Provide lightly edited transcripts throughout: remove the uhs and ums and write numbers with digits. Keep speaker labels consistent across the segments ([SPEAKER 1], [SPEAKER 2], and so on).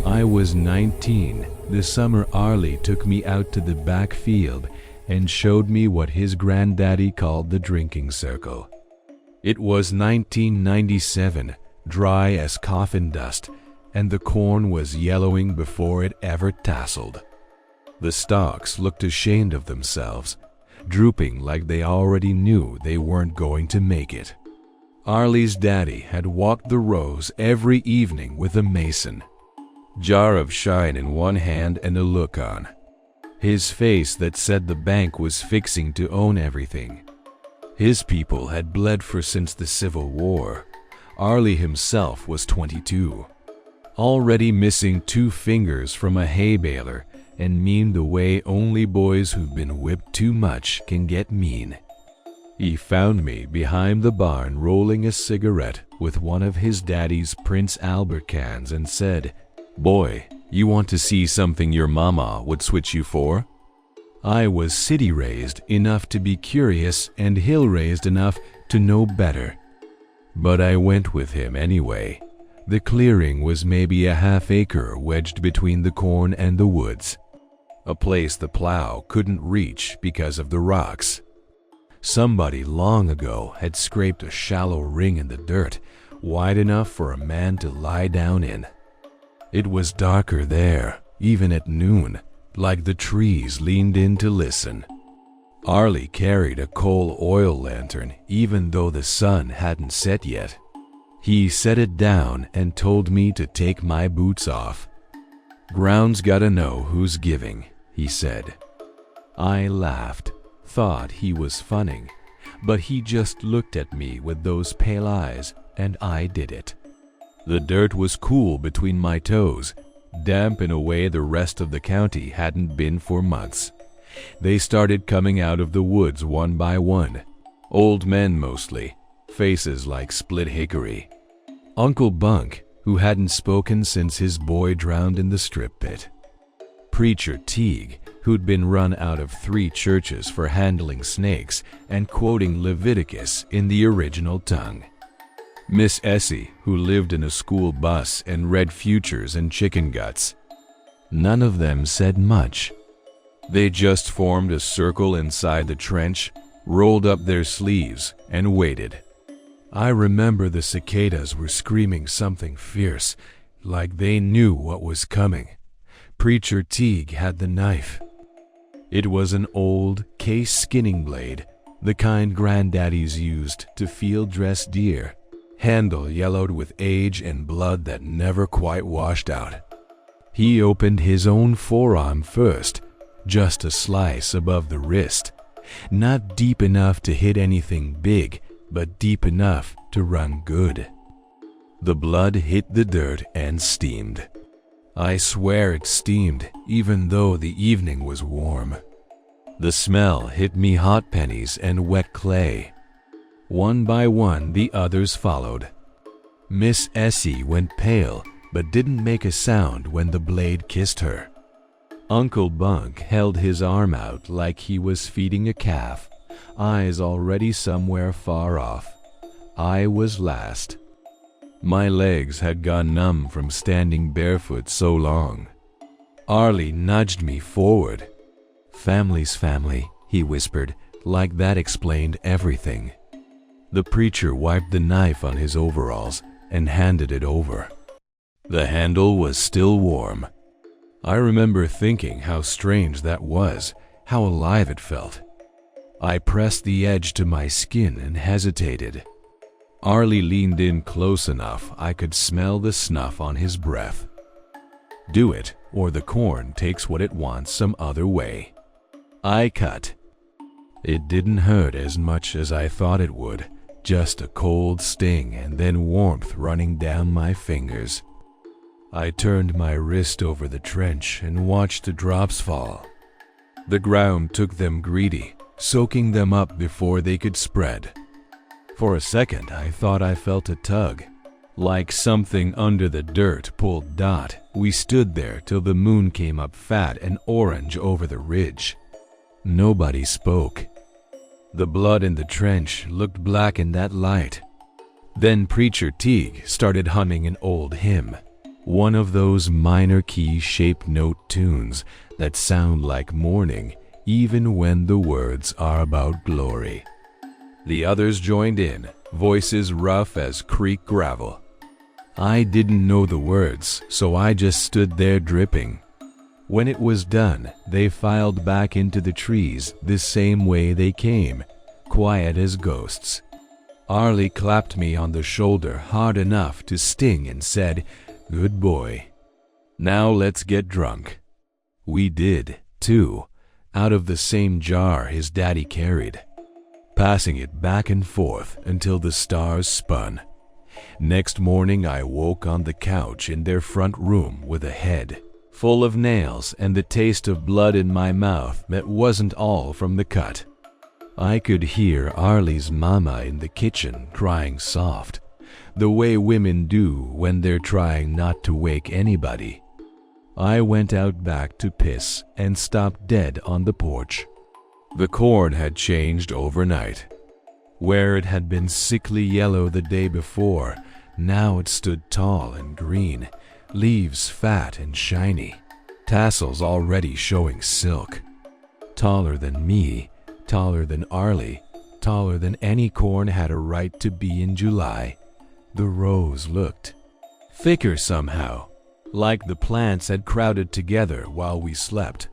[SPEAKER 1] I was 19. The summer Arlie took me out to the back field and showed me what his granddaddy called the drinking circle. It was 1997, dry as coffin dust, and the corn was yellowing before it ever tasseled. The stalks looked ashamed of themselves, drooping like they already knew they weren't going to make it. Arlie's daddy had walked the rows every evening with a mason, jar of shine in one hand and a look on. His face that said the bank was fixing to own everything. His people had bled for since the Civil War. Arlie himself was 22, already missing 2 fingers from a hay baler, and mean the way only boys who've been whipped too much can get mean. He found me behind the barn rolling a cigarette with one of his daddy's Prince Albert cans and said, "Boy, you want to see something your mama would switch you for?" I was city-raised enough to be curious and hill-raised enough to know better. But I went with him anyway. The clearing was maybe a half-acre wedged between the corn and the woods, a place the plow couldn't reach because of the rocks. Somebody long ago had scraped a shallow ring in the dirt, wide enough for a man to lie down in. It was darker there, even at noon, like the trees leaned in to listen. Arlie carried a coal oil lantern even though the sun hadn't set yet. He set it down and told me to take my boots off. "Ground's gotta know who's giving," he said. I laughed, thought he was funning, but he just looked at me with those pale eyes, and I did it. The dirt was cool between my toes, damp in a way the rest of the county hadn't been for months. They started coming out of the woods one by one, old men mostly, faces like split hickory. Uncle Bunk, who hadn't spoken since his boy drowned in the strip pit. Preacher Teague, who'd been run out of 3 churches for handling snakes and quoting Leviticus in the original tongue. Miss Essie, who lived in a school bus and read futures and chicken guts. None of them said much. They just formed a circle inside the trench, rolled up their sleeves, and waited. I remember the cicadas were screaming something fierce, like they knew what was coming. Preacher Teague had the knife. It was an old case skinning blade, the kind granddaddies used to field-dress deer, handle yellowed with age and blood that never quite washed out. He opened his own forearm first, just a slice above the wrist, not deep enough to hit anything big, but deep enough to run good. The blood hit the dirt and steamed. I swear it steamed, even though the evening was warm. The smell hit me hot pennies and wet clay. One by one, the others followed. Miss Essie went pale, but didn't make a sound when the blade kissed her. Uncle Bunk held his arm out like he was feeding a calf, eyes already somewhere far off. I was last. My legs had gone numb from standing barefoot so long. Arlie nudged me forward. "Family's family," he whispered, like that explained everything. The preacher wiped the knife on his overalls and handed it over. The handle was still warm. I remember thinking how strange that was, how alive it felt. I pressed the edge to my skin and hesitated. Arlie leaned in close enough I could smell the snuff on his breath. Do it, or the corn takes what it wants some other way. I cut. It didn't hurt as much as I thought it would, just a cold sting and then warmth running down my fingers. I turned my wrist over the trench and watched the drops fall. The ground took them greedy, soaking them up before they could spread. For a second, I thought I felt a tug. Like something under the dirt pulled Dot. We stood there till the moon came up fat and orange over the ridge. Nobody spoke. The blood in the trench looked black in that light. Then Preacher Teague started humming an old hymn. One of those minor key-shaped note tunes that sound like mourning even when the words are about glory. The others joined in, voices rough as creek gravel. I didn't know the words, so I just stood there dripping. When it was done, they filed back into the trees the same way they came, quiet as ghosts. Arlie clapped me on the shoulder hard enough to sting and said, "Good boy. Now let's get drunk." We did, too, out of the same jar his daddy carried, passing it back and forth until the stars spun. Next morning I woke on the couch in their front room with a head full of nails and the taste of blood in my mouth that wasn't all from the cut. I could hear Arlie's mama in the kitchen crying soft, the way women do when they're trying not to wake anybody. I went out back to piss and stopped dead on the porch. The corn had changed overnight. Where it had been sickly yellow the day before, now it stood tall and green, leaves fat and shiny, tassels already showing silk. Taller than me, taller than Arlie, taller than any corn had a right to be in July. The rows looked thicker somehow, like the plants had crowded together while we slept.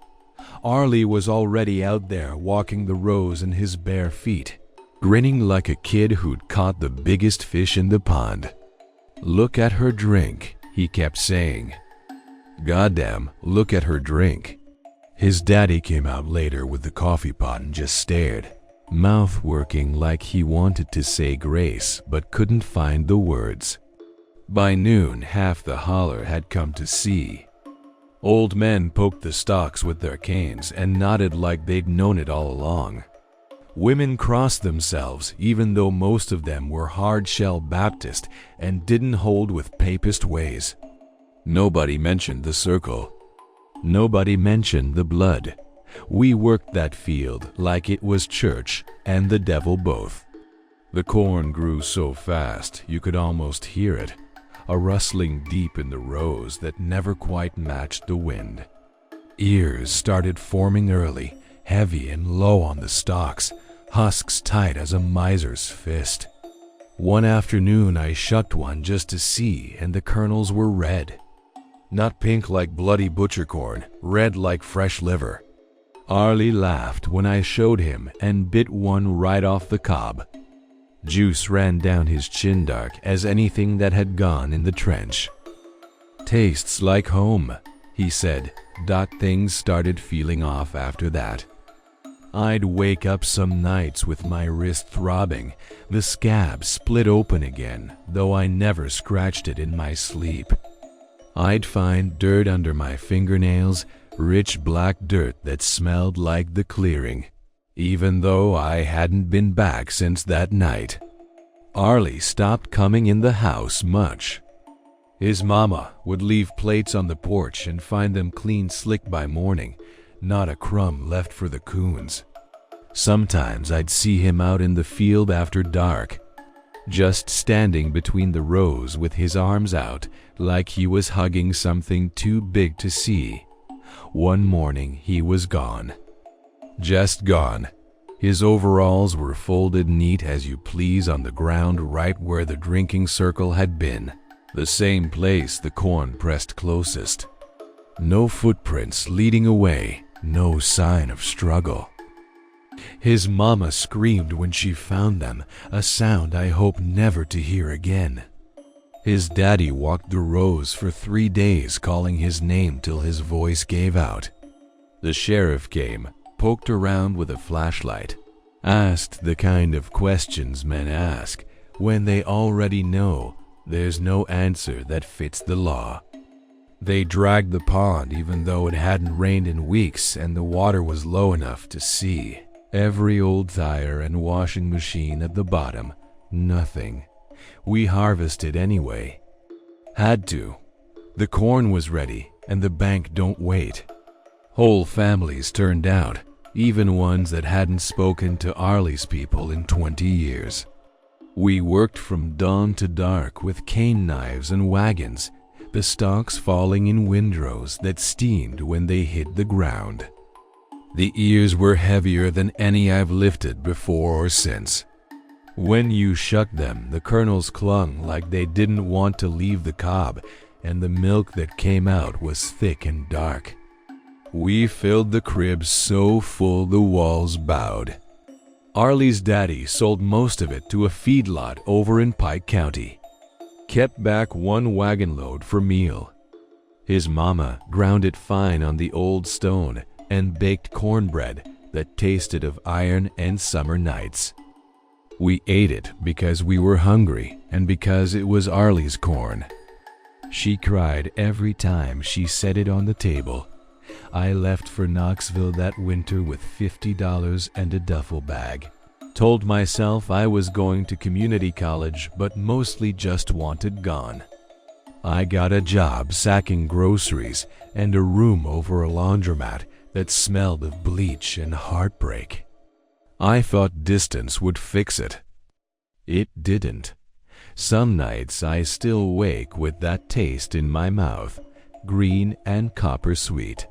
[SPEAKER 1] Arlie was already out there walking the rows in his bare feet, grinning like a kid who'd caught the biggest fish in the pond. "Look at her drink," he kept saying. "Goddamn, look at her drink." His daddy came out later with the coffee pot and just stared, mouth working like he wanted to say grace but couldn't find the words. By noon, half the holler had come to see. Old men poked the stalks with their canes and nodded like they'd known it all along. Women crossed themselves, even though most of them were hard-shell Baptist and didn't hold with papist ways. Nobody mentioned the circle. Nobody mentioned the blood. We worked that field like it was church and the devil both. The corn grew so fast you could almost hear it, a rustling deep in the rows that never quite matched the wind. Ears started forming early, heavy and low on the stalks, husks tight as a miser's fist. One afternoon I shucked one just to see, and the kernels were red. Not pink like bloody butcher corn, red like fresh liver. Arlie laughed when I showed him and bit one right off the cob. Juice ran down his chin dark as anything that had gone in the trench. "Tastes like home," he said. Things started feeling off after that. I'd wake up some nights with my wrist throbbing, the scab split open again, though I never scratched it in my sleep. I'd find dirt under my fingernails, rich black dirt that smelled like the clearing, even though I hadn't been back since that night. Arlie stopped coming in the house much. His mama would leave plates on the porch and find them clean slick by morning, not a crumb left for the coons. Sometimes I'd see him out in the field after dark, just standing between the rows with his arms out like he was hugging something too big to see. One morning he was gone. Just gone. His overalls were folded neat as you please on the ground right where the drinking circle had been, the same place the corn pressed closest. No footprints leading away, no sign of struggle. His mama screamed when she found them, a sound I hope never to hear again. His daddy walked the rows for 3 days calling his name till his voice gave out. The sheriff came, poked around with a flashlight, asked the kind of questions men ask when they already know there's no answer that fits the law. They dragged the pond even though it hadn't rained in weeks and the water was low enough to see. Every old tire and washing machine at the bottom, nothing. We harvested anyway. Had to. The corn was ready and the bank don't wait. Whole families turned out, even ones that hadn't spoken to Arlie's people in 20 years. We worked from dawn to dark with cane knives and wagons, the stalks falling in windrows that steamed when they hit the ground. The ears were heavier than any I've lifted before or since. When you shucked them, the kernels clung like they didn't want to leave the cob, and the milk that came out was thick and dark. We filled the crib so full the walls bowed. Arlie's daddy sold most of it to a feedlot over in Pike County. Kept back one wagon load for meal. His mama ground it fine on the old stone and baked cornbread that tasted of iron and summer nights. We ate it because we were hungry and because it was Arlie's corn. She cried every time she set it on the table. I left for Knoxville that winter with $50 and a duffel bag. Told myself I was going to community college, but mostly just wanted gone. I got a job sacking groceries and a room over a laundromat that smelled of bleach and heartbreak. I thought distance would fix it. It didn't. Some nights I still wake with that taste in my mouth, green and copper sweet.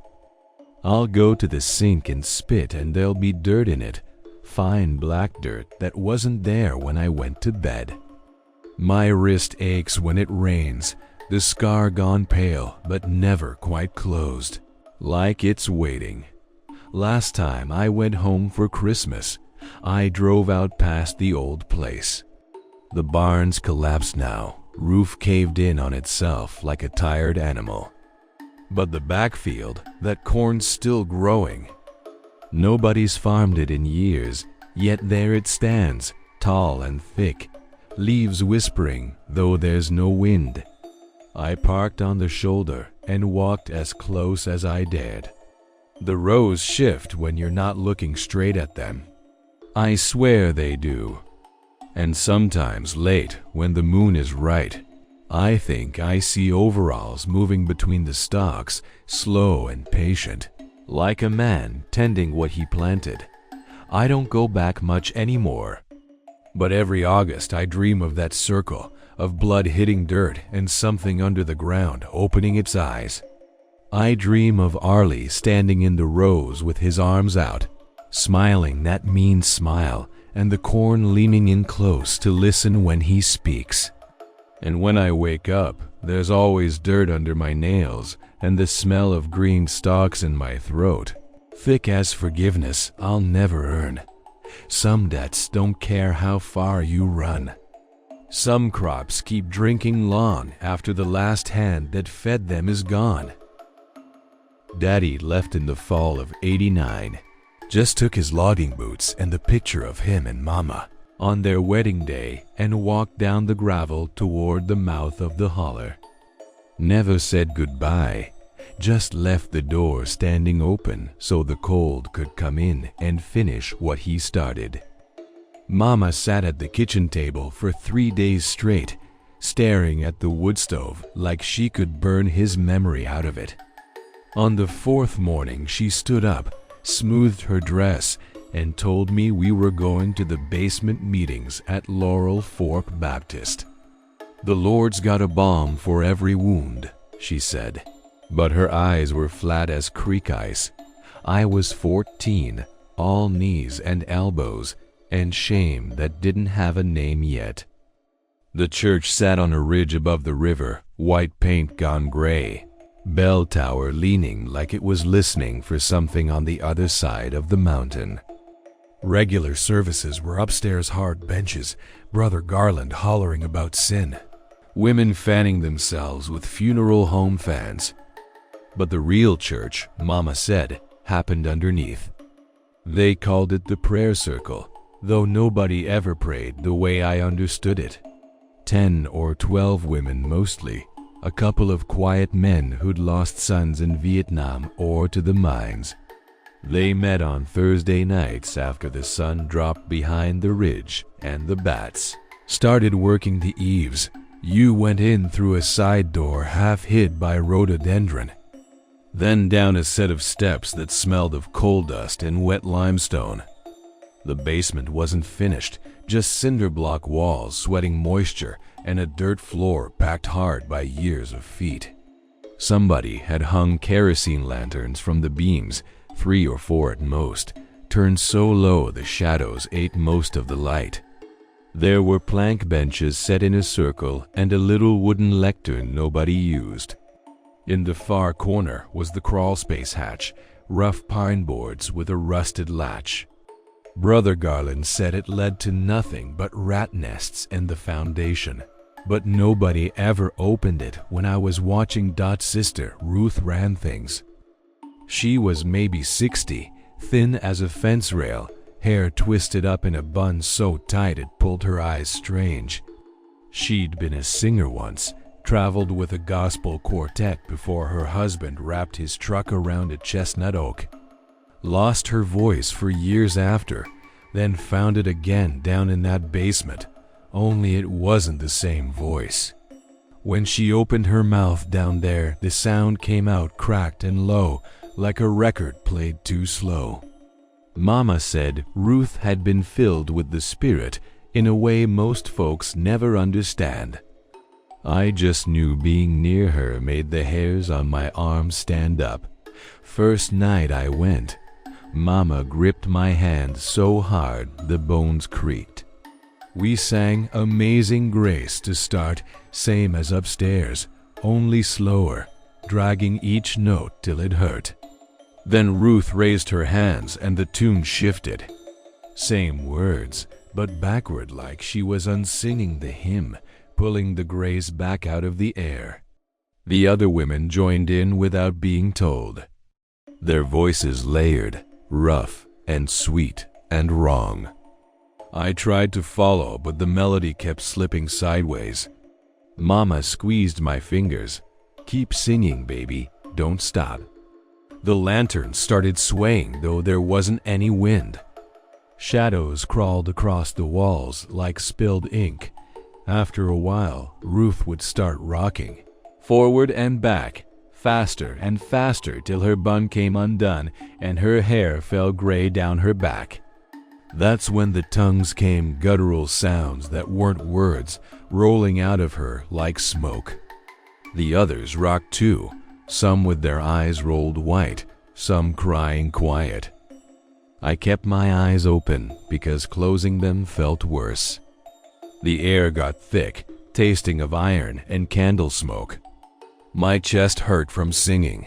[SPEAKER 1] I'll go to the sink and spit and there'll be dirt in it, fine black dirt that wasn't there when I went to bed. My wrist aches when it rains, the scar gone pale but never quite closed, like it's waiting. Last time I went home for Christmas, I drove out past the old place. The barn's collapsed now, roof caved in on itself like a tired animal. But the backfield, that corn's still growing. Nobody's farmed it in years, yet there it stands, tall and thick, leaves whispering though there's no wind. I parked on the shoulder and walked as close as I dared. The rows shift when you're not looking straight at them. I swear they do. And sometimes late, when the moon is right, I think I see overalls moving between the stalks, slow and patient, like a man tending what he planted. I don't go back much anymore. But every August I dream of that circle, of blood hitting dirt and something under the ground opening its eyes. I dream of Arlie standing in the rows with his arms out, smiling that mean smile, and the corn leaning in close to listen when he speaks. And when I wake up, there's always dirt under my nails and the smell of green stalks in my throat, thick as forgiveness I'll never earn. Some debts don't care how far you run. Some crops keep drinking long after the last hand that fed them is gone. Daddy left in the fall of '89. Just took his logging boots and the picture of him and Mama on their wedding day and walked down the gravel toward the mouth of the holler. Never said goodbye, just left the door standing open so the cold could come in and finish what he started. Mama sat at the kitchen table for 3 days straight, staring at the wood stove like she could burn his memory out of it. On the 4th morning she stood up, smoothed her dress, and told me we were going to the basement meetings at Laurel Fork Baptist. The Lord's got a balm for every wound, she said, but her eyes were flat as creek ice. I was 14, all knees and elbows, and shame that didn't have a name yet. The church sat on a ridge above the river, white paint gone gray, bell tower leaning like it was listening for something on the other side of the mountain. Regular services were upstairs hard benches, Brother Garland hollering about sin, women fanning themselves with funeral home fans. But the real church, Mama said, happened underneath. They called it the prayer circle, though nobody ever prayed the way I understood it. 10 or 12 women mostly, a couple of quiet men who'd lost sons in Vietnam or to the mines. They met on Thursday nights after the sun dropped behind the ridge and the bats started working the eaves. You went in through a side door half hid by rhododendron, then down a set of steps that smelled of coal dust and wet limestone. The basement wasn't finished, just cinder block walls sweating moisture and a dirt floor packed hard by years of feet. Somebody had hung kerosene lanterns from the beams, 3 or 4 at most, turned so low the shadows ate most of the light. There were plank benches set in a circle and a little wooden lectern nobody used. In the far corner was the crawlspace hatch, rough pine boards with a rusted latch. Brother Garland said it led to nothing but rat nests and the foundation. But nobody ever opened it when I was watching Dot's sister, Ruth, ran things. She was maybe 60, thin as a fence rail, hair twisted up in a bun so tight it pulled her eyes strange. She'd been a singer once, traveled with a gospel quartet before her husband wrapped his truck around a chestnut oak. Lost her voice for years after, then found it again down in that basement. Only it wasn't the same voice. When she opened her mouth down there, the sound came out cracked and low, like a record played too slow. Mama said Ruth had been filled with the Spirit in a way most folks never understand. I just knew being near her made the hairs on my arms stand up. First night I went, Mama gripped my hand so hard the bones creaked. We sang Amazing Grace to start, same as upstairs, only slower, dragging each note till it hurt. Then Ruth raised her hands and the tune shifted. Same words, but backward like she was unsinging the hymn, pulling the grace back out of the air. The other women joined in without being told. Their voices layered, rough and sweet and wrong. I tried to follow, but the melody kept slipping sideways. Mama squeezed my fingers. Keep singing, baby. Don't stop. The lantern started swaying, though there wasn't any wind. Shadows crawled across the walls like spilled ink. After a while, Ruth would start rocking. Forward and back, faster and faster till her bun came undone and her hair fell gray down her back. That's when the tongues came guttural sounds that weren't words, rolling out of her like smoke. The others rocked too, some with their eyes rolled white, some crying quiet. I kept my eyes open because closing them felt worse. The air got thick, tasting of iron and candle smoke. My chest hurt from singing.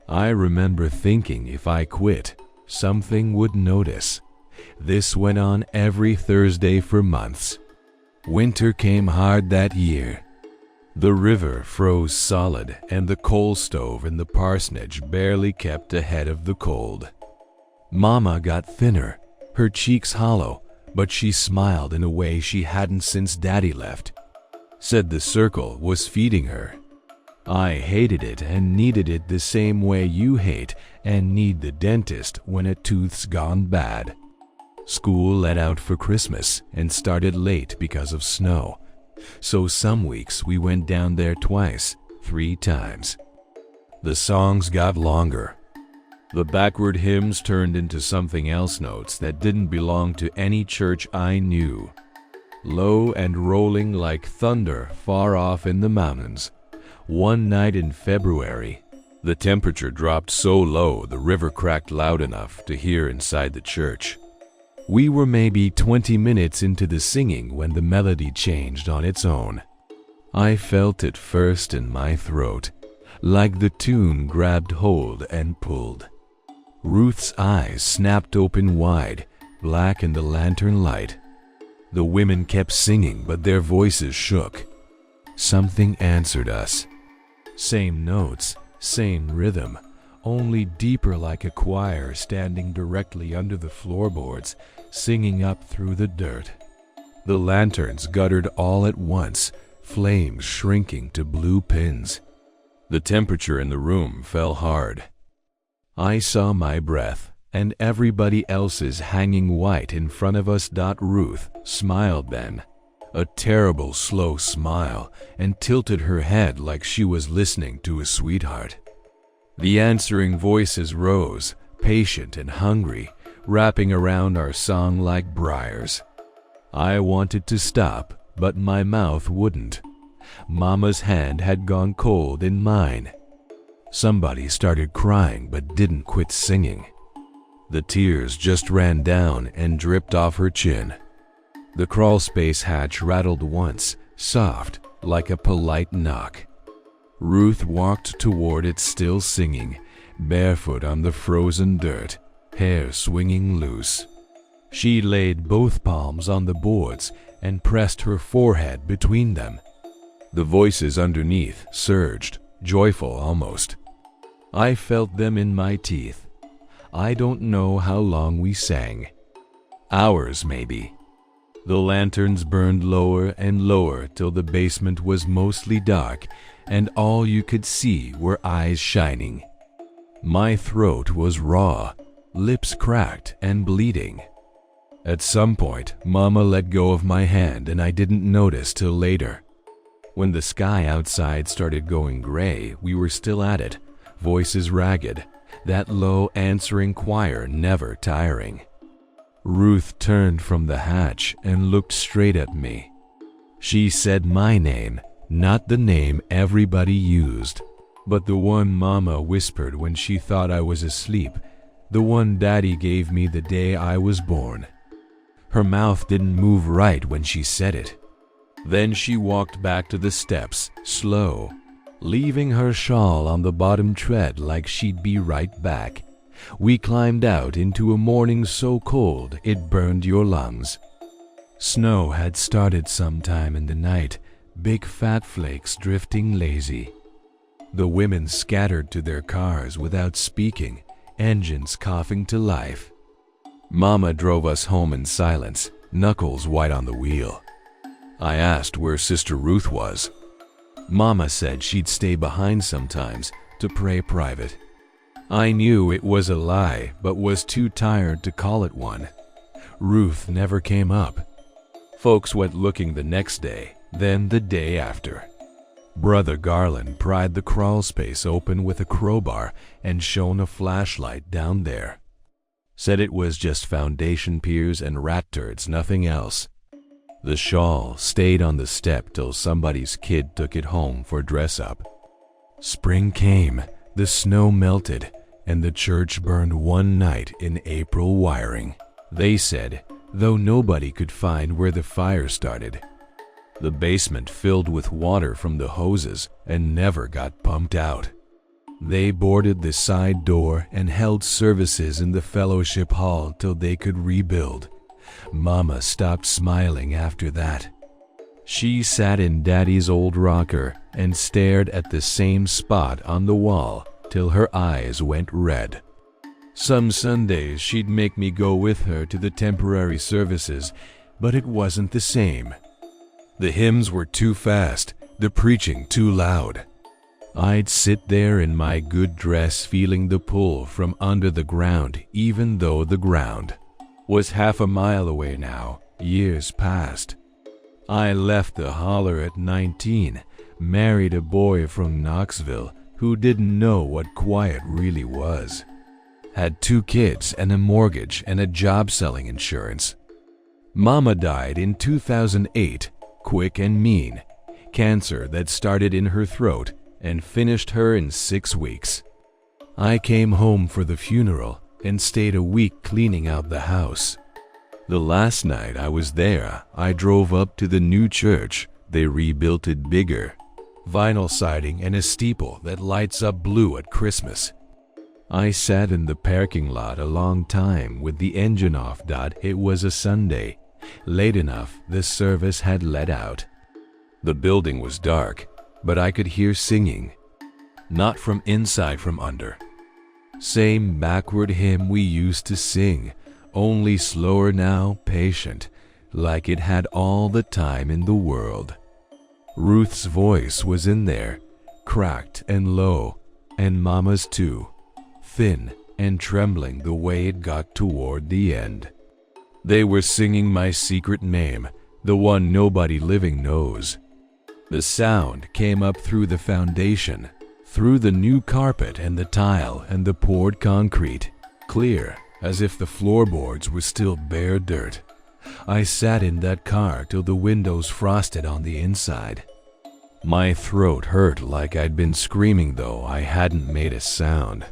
[SPEAKER 1] I remember thinking if I quit, something would notice. This went on every Thursday for months. Winter came hard that year. The river froze solid and the coal stove in the parsonage barely kept ahead of the cold. Mama got thinner, her cheeks hollow, but she smiled in a way she hadn't since Daddy left. Said the circle was feeding her. I hated it and needed it the same way you hate and need the dentist when a tooth's gone bad. School let out for Christmas and started late because of snow. So some weeks we went down there twice, 3 times. The songs got longer. The backward hymns turned into something else notes that didn't belong to any church I knew. Low and rolling like thunder far off in the mountains. One night in February, the temperature dropped so low the river cracked loud enough to hear inside the church. We were maybe 20 minutes into the singing when the melody changed on its own. I felt it first in my throat, like the tune grabbed hold and pulled. Ruth's eyes snapped open wide, black in the lantern light. The women kept singing, but their voices shook. Something answered us. Same notes, same rhythm, only deeper like a choir standing directly under the floorboards, singing up through the dirt. The lanterns guttered all at once, flames shrinking to blue pins. The temperature in the room fell hard. I saw my breath, and everybody else's hanging white in front of us. Ruth smiled then, a terrible slow smile, and tilted her head like she was listening to a sweetheart. The answering voices rose, patient and hungry, wrapping around our song like briars. I wanted to stop, but my mouth wouldn't. Mama's hand had gone cold in mine. Somebody started crying but didn't quit singing. The tears just ran down and dripped off her chin. The crawlspace hatch rattled once, soft, like a polite knock. Ruth walked toward it still singing, barefoot on the frozen dirt, hair swinging loose. She laid both palms on the boards and pressed her forehead between them. The voices underneath surged, joyful almost. I felt them in my teeth. I don't know how long we sang. Hours, maybe. The lanterns burned lower and lower till the basement was mostly dark, and all you could see were eyes shining. My throat was raw, lips cracked and bleeding. At some point, Mama let go of my hand and I didn't notice till later. When the sky outside started going gray, we were still at it, voices ragged, that low answering choir never tiring. Ruth turned from the hatch and looked straight at me. She said my name, not the name everybody used, but the one Mama whispered when she thought I was asleep, the one Daddy gave me the day I was born. Her mouth didn't move right when she said it. Then she walked back to the steps, slow, leaving her shawl on the bottom tread like she'd be right back. We climbed out into a morning so cold it burned your lungs. Snow had started sometime in the night, big fat flakes drifting lazy. The women scattered to their cars without speaking, engines coughing to life. Mama drove us home in silence, knuckles white on the wheel. I asked where Sister Ruth was. Mama said she'd stay behind sometimes to pray private. I knew it was a lie, but was too tired to call it one. Ruth never came up. Folks went looking the next day, then the day after. Brother Garland pried the crawlspace open with a crowbar and shone a flashlight down there. Said it was just foundation piers and rat turds, nothing else. The shawl stayed on the step till somebody's kid took it home for dress-up. Spring came, the snow melted, and the church burned one night in April wiring. They said, though nobody could find where the fire started. The basement filled with water from the hoses and never got pumped out. They boarded the side door and held services in the fellowship hall till they could rebuild. Mama stopped smiling after that. She sat in Daddy's old rocker and stared at the same spot on the wall till her eyes went red. Some Sundays she'd make me go with her to the temporary services, but it wasn't the same. The hymns were too fast, the preaching too loud. I'd sit there in my good dress feeling the pull from under the ground, even though the ground was half a mile away now, years past. I left the holler at 19, married a boy from Knoxville who didn't know what quiet really was. Had 2 kids and a mortgage and a job selling insurance. Mama died in 2008, quick and mean, cancer that started in her throat and finished her in 6 weeks. I came home for the funeral and stayed a week cleaning out the house. The last night I was there, I drove up to the new church. They rebuilt it bigger. Vinyl siding and a steeple that lights up blue at Christmas. I sat in the parking lot a long time with the engine off. It was a Sunday. Late enough, the service had let out. The building was dark, but I could hear singing. Not from inside, from under. Same backward hymn we used to sing, only slower now, patient, like it had all the time in the world. Ruth's voice was in there, cracked and low, and Mama's too, thin and trembling the way it got toward the end. They were singing my secret name, the one nobody living knows. The sound came up through the foundation, through the new carpet and the tile and the poured concrete, clear as if the floorboards were still bare dirt. I sat in that car till the windows frosted on the inside. My throat hurt like I'd been screaming, though I hadn't made a sound.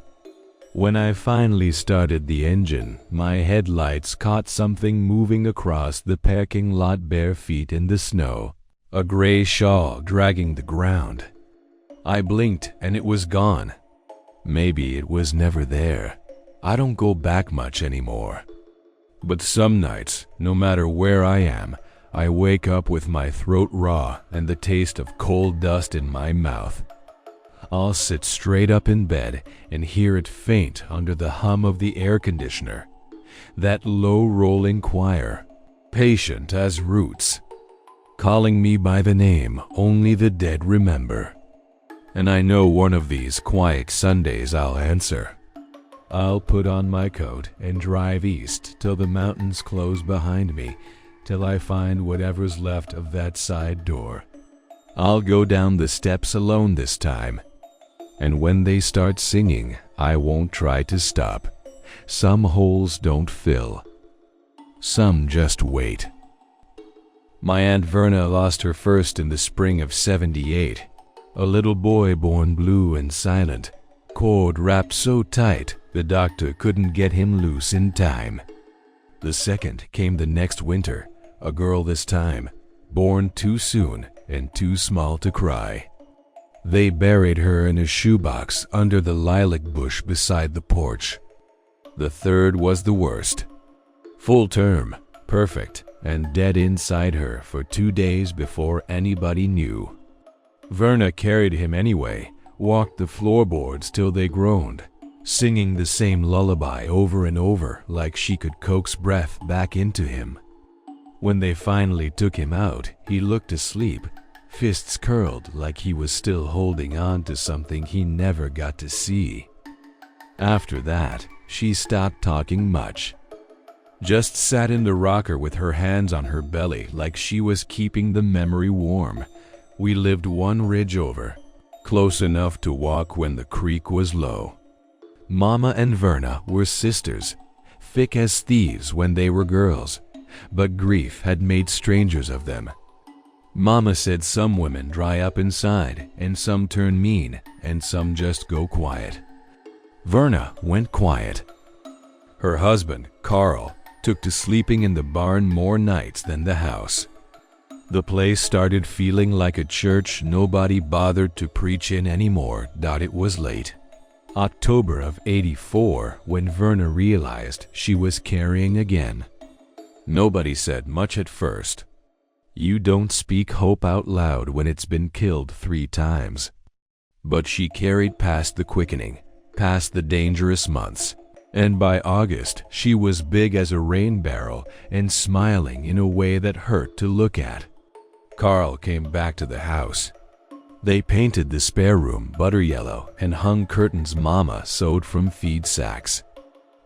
[SPEAKER 1] When I finally started the engine, my headlights caught something moving across the parking lot bare feet in the snow, a gray shawl dragging the ground. I blinked and it was gone. Maybe it was never there. I don't go back much anymore. But some nights, no matter where I am, I wake up with my throat raw and the taste of cold dust in my mouth. I'll sit straight up in bed and hear it faint under the hum of the air conditioner. That low rolling choir, patient as roots, calling me by the name only the dead remember. And I know one of these quiet Sundays I'll answer. I'll put on my coat and drive east till the mountains close behind me, till I find whatever's left of that side door. I'll go down the steps alone this time. And when they start singing, I won't try to stop. Some holes don't fill. Some just wait. My Aunt Verna lost her first in the spring of '78. A little boy born blue and silent, cord wrapped so tight the doctor couldn't get him loose in time. The second came the next winter, a girl this time, born too soon and too small to cry. They buried her in a shoebox under the lilac bush beside the porch. The third was the worst. Full term, perfect, and dead inside her for 2 days before anybody knew. Verna carried him anyway, walked the floorboards till they groaned, singing the same lullaby over and over like she could coax breath back into him. When they finally took him out, he looked asleep, fists curled like he was still holding on to something he never got to see. After that, she stopped talking much. Just sat in the rocker with her hands on her belly like she was keeping the memory warm. We lived one ridge over, close enough to walk when the creek was low. Mama and Verna were sisters, thick as thieves when they were girls, but grief had made strangers of them. Mama said some women dry up inside, and some turn mean, and some just go quiet. Verna went quiet. Her husband, Carl, took to sleeping in the barn more nights than the house. The place started feeling like a church nobody bothered to preach in anymore. It was late. October of '84 when Verna realized she was carrying again. Nobody said much at first. You don't speak hope out loud when it's been killed 3 times. But she carried past the quickening, past the dangerous months, and by August she was big as a rain barrel and smiling in a way that hurt to look at. Carl came back to the house. They painted the spare room butter yellow and hung curtains Mama sewed from feed sacks.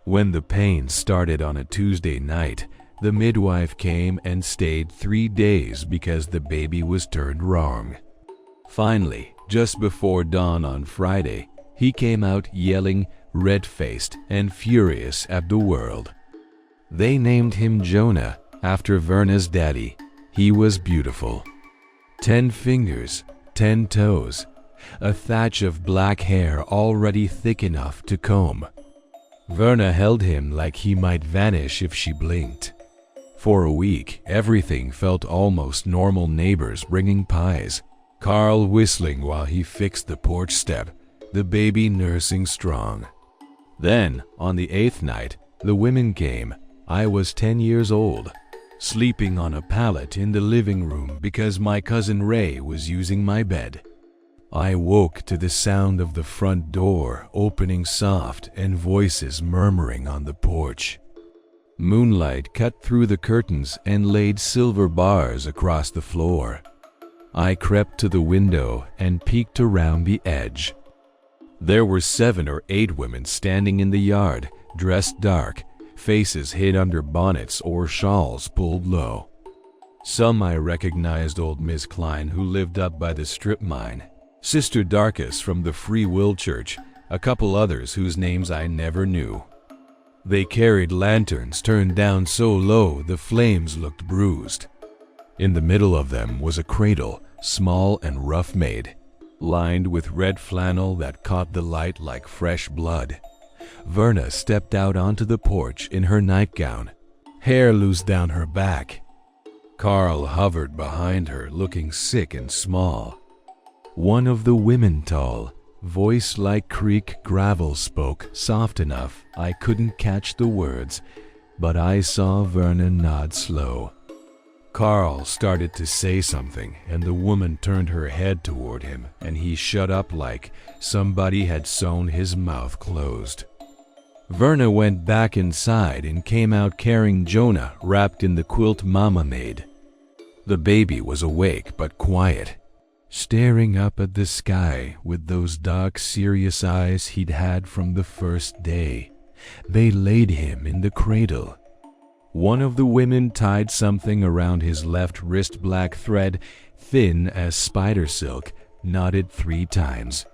[SPEAKER 1] When the pain started on a Tuesday night, the midwife came and stayed 3 days because the baby was turned wrong. Finally, just before dawn on Friday, he came out yelling, red-faced and furious at the world. They named him Jonah after Verna's daddy. He was beautiful. 10 fingers, 10 toes, a thatch of black hair already thick enough to comb. Verna held him like he might vanish if she blinked. For a week, everything felt almost normal. Neighbors bringing pies, Carl whistling while he fixed the porch step, the baby nursing strong. Then, on the 8th night, the women came. I was 10 years old, sleeping on a pallet in the living room because my cousin Ray was using my bed. I woke to the sound of the front door opening soft and voices murmuring on the porch. Moonlight cut through the curtains and laid silver bars across the floor. I crept to the window and peeked around the edge. There were 7 or 8 women standing in the yard, dressed dark, faces hid under bonnets or shawls pulled low. Some I recognized: old Miss Klein, who lived up by the strip mine, Sister Darkus from the Free Will Church, a couple others whose names I never knew. They carried lanterns turned down so low the flames looked bruised. In the middle of them was a cradle, small and rough made, lined with red flannel that caught the light like fresh blood. Verna stepped out onto the porch in her nightgown, hair loose down her back. Carl hovered behind her, looking sick and small. One of the women tall, voice like creek gravel, spoke soft enough I couldn't catch the words, but I saw Verna nod slow. Carl started to say something, and the woman turned her head toward him, and he shut up like somebody had sewn his mouth closed. Verna went back inside and came out carrying Jonah wrapped in the quilt Mama made. The baby was awake but quiet, staring up at the sky with those dark, serious eyes he'd had from the first day. They laid him in the cradle. One of the women tied something around his left wrist, black thread, thin as spider silk, knotted 3 times.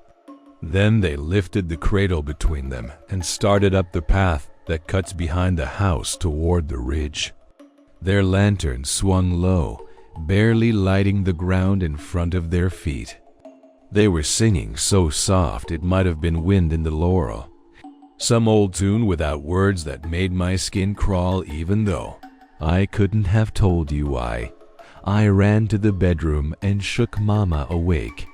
[SPEAKER 1] Then they lifted the cradle between them and started up the path that cuts behind the house toward the ridge. Their lanterns swung low, barely lighting the ground in front of their feet. They were singing so soft it might have been wind in the laurel. Some old tune without words that made my skin crawl, even though I couldn't have told you why. I ran to the bedroom and shook Mama awake.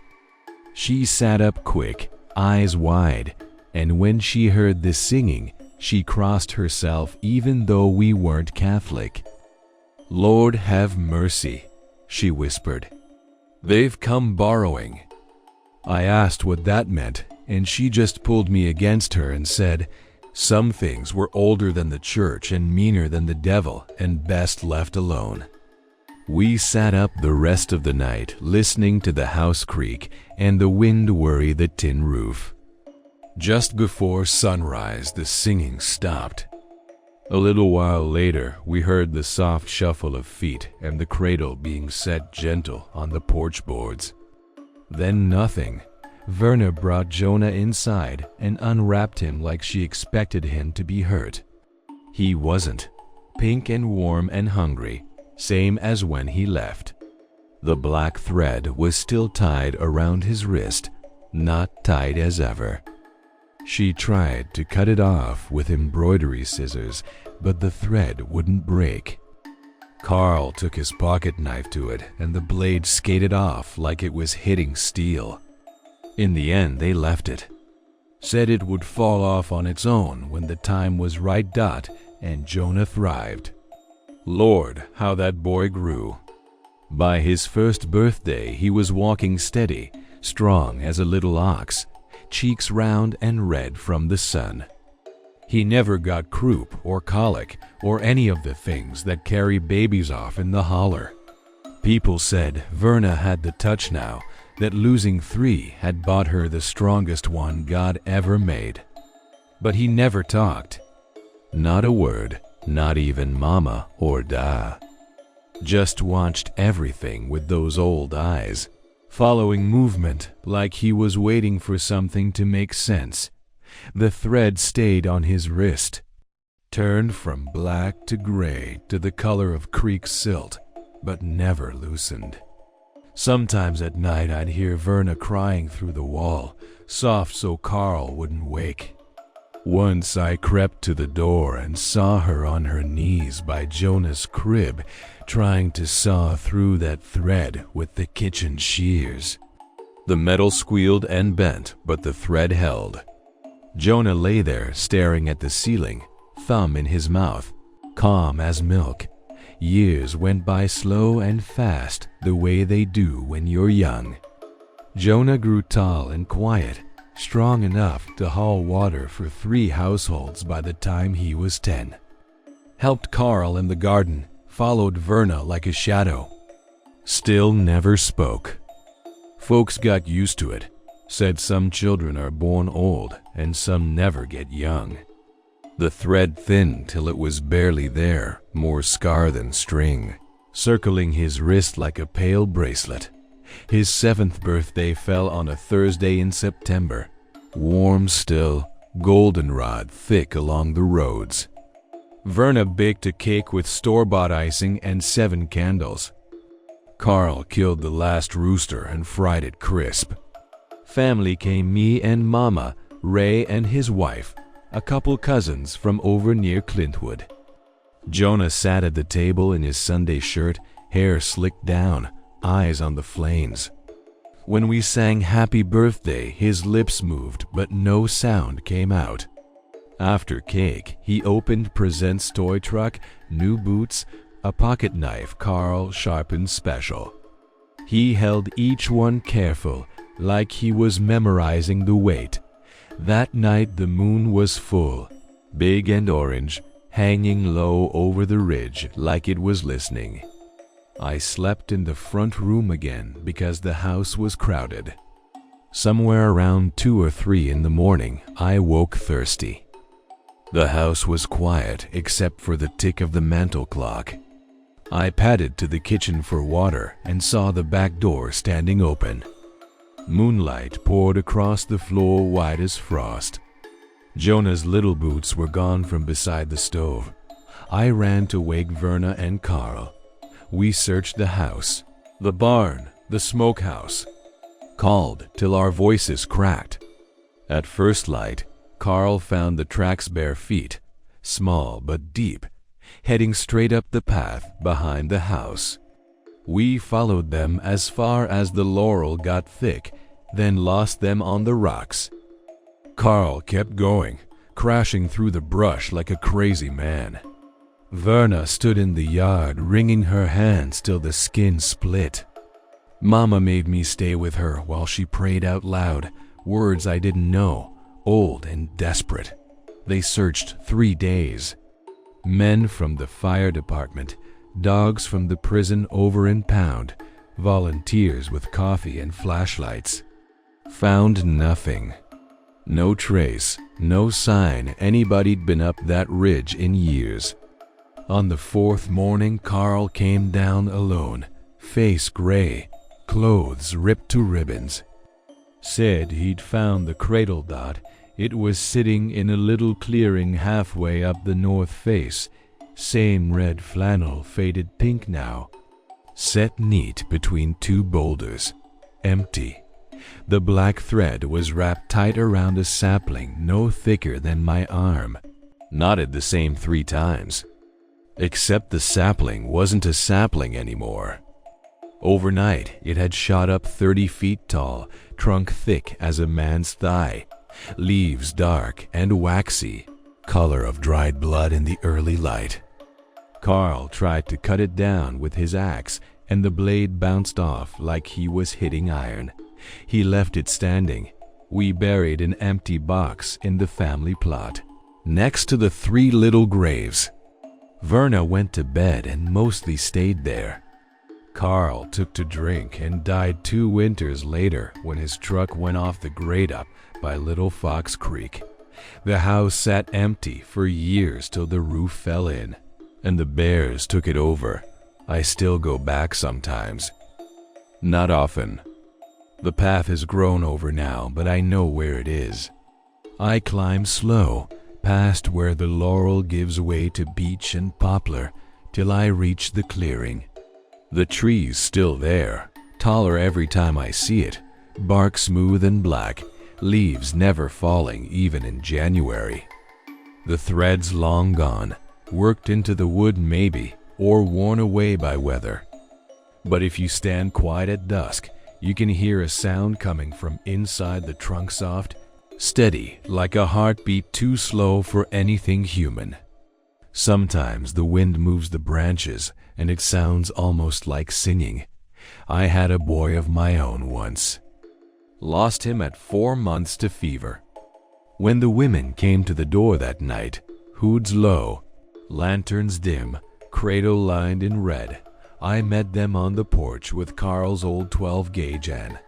[SPEAKER 1] She sat up quick, eyes wide, and when she heard the singing, she crossed herself even though we weren't Catholic. "Lord have mercy," she whispered. "They've come borrowing." I asked what that meant, and she just pulled me against her and said, "Some things were older than the church and meaner than the devil and best left alone." We sat up the rest of the night listening to the house creak and the wind worry the tin roof. Just before sunrise, the singing stopped. A little while later, we heard the soft shuffle of feet and the cradle being set gentle on the porch boards. Then nothing. Verna brought Jonah inside and unwrapped him like she expected him to be hurt. He wasn't. Pink and warm and hungry, same as when he left. The black thread was still tied around his wrist, not tight as ever. She tried to cut it off with embroidery scissors, but the thread wouldn't break. Carl took his pocket knife to it, and the blade skated off like it was hitting steel. In the end, they left it. Said it would fall off on its own when the time was right. And Jonah thrived. Lord, how that boy grew. By his first birthday, he was walking steady, strong as a little ox, cheeks round and red from the sun. He never got croup or colic or any of the things that carry babies off in the holler. People said Verna had the touch now, that losing 3 had bought her the strongest one God ever made. But he never talked. Not a word, not even mama or da. Just watched everything with those old eyes, following movement like he was waiting for something to make sense. The thread stayed on his wrist, turned from black to gray to the color of creek silt, but never loosened. Sometimes at night I'd hear Verna crying through the wall, soft so Carl wouldn't wake. Once I crept to the door and saw her on her knees by Jonah's crib, trying to saw through that thread with the kitchen shears. The metal squealed and bent, but the thread held. Jonah lay there staring at the ceiling, thumb in his mouth, calm as milk. Years went by slow and fast, the way they do when you're young. Jonah grew tall and quiet, strong enough to haul water for 3 households by the time he was 10. Helped Carl in the garden, followed Verna like a shadow. Still never spoke. Folks got used to it, said some children are born old and some never get young. The thread thinned till it was barely there, more scar than string, circling his wrist like a pale bracelet. His 7th birthday fell on a Thursday in September. Warm still, goldenrod thick along the roads. Verna baked a cake with store-bought icing and 7 candles. Carl killed the last rooster and fried it crisp. Family came me and Mama, Ray and his wife, a couple cousins from over near Clintwood. Jonah sat at the table in his Sunday shirt, hair slicked down, eyes on the flames. When we sang Happy Birthday, his lips moved, but no sound came out. After cake, he opened Present's toy truck, new boots, a pocket knife Carl sharpened special. He held each one careful, like he was memorizing the weight. That night the moon was full, big and orange, hanging low over the ridge like it was listening. I slept in the front room again because the house was crowded. Somewhere around 2 or 3 in the morning, I woke thirsty. The house was quiet except for the tick of the mantel clock. I padded to the kitchen for water and saw the back door standing open. Moonlight poured across the floor white as frost. Jonah's little boots were gone from beside the stove. I ran to wake Verna and Carl. We searched the house, the barn, the smokehouse. Called till our voices cracked. At first light, Carl found the tracks bare feet, small but deep, heading straight up the path behind the house. We followed them as far as the laurel got thick, then lost them on the rocks. Carl kept going, crashing through the brush like a crazy man. Verna stood in the yard, wringing her hands till the skin split. Mama made me stay with her while she prayed out loud, words I didn't know, old and desperate. They searched 3 days. Men from the fire department, dogs from the prison over in Pound, volunteers with coffee and flashlights. Found nothing. No trace, no sign anybody'd been up that ridge in years. On the 4th morning, Carl came down alone, face gray, clothes ripped to ribbons. Said he'd found the cradle dot. It was sitting in a little clearing halfway up the north face, same red flannel faded pink now, set neat between 2 boulders, empty. The black thread was wrapped tight around a sapling no thicker than my arm. Knotted the same 3 times. Except the sapling wasn't a sapling anymore. Overnight, it had shot up 30 feet tall, trunk thick as a man's thigh, leaves dark and waxy, color of dried blood in the early light. Carl tried to cut it down with his axe, and the blade bounced off like he was hitting iron. He left it standing. We buried an empty box in the family plot, next to the 3 little graves. Verna went to bed and mostly stayed there. Carl took to drink and died 2 winters later when his truck went off the grade up by Little Fox Creek. The house sat empty for years till the roof fell in, and the bears took it over. I still go back sometimes. Not often. The path has grown over now, but I know where it is. I climb slow, past where the laurel gives way to beech and poplar, till I reach the clearing. The tree's still there, taller every time I see it, bark smooth and black, leaves never falling even in January. The thread's long gone, worked into the wood maybe, or worn away by weather. But if you stand quiet at dusk, you can hear a sound coming from inside the trunk soft, steady like a heartbeat too slow for anything human. Sometimes the wind moves the branches and it sounds almost like singing. I had a boy of my own once. Lost him at 4 months to fever. When the women came to the door that night, hoods low, lanterns dim, cradle lined in red, I met them on the porch with Carl's old 12-gauge N.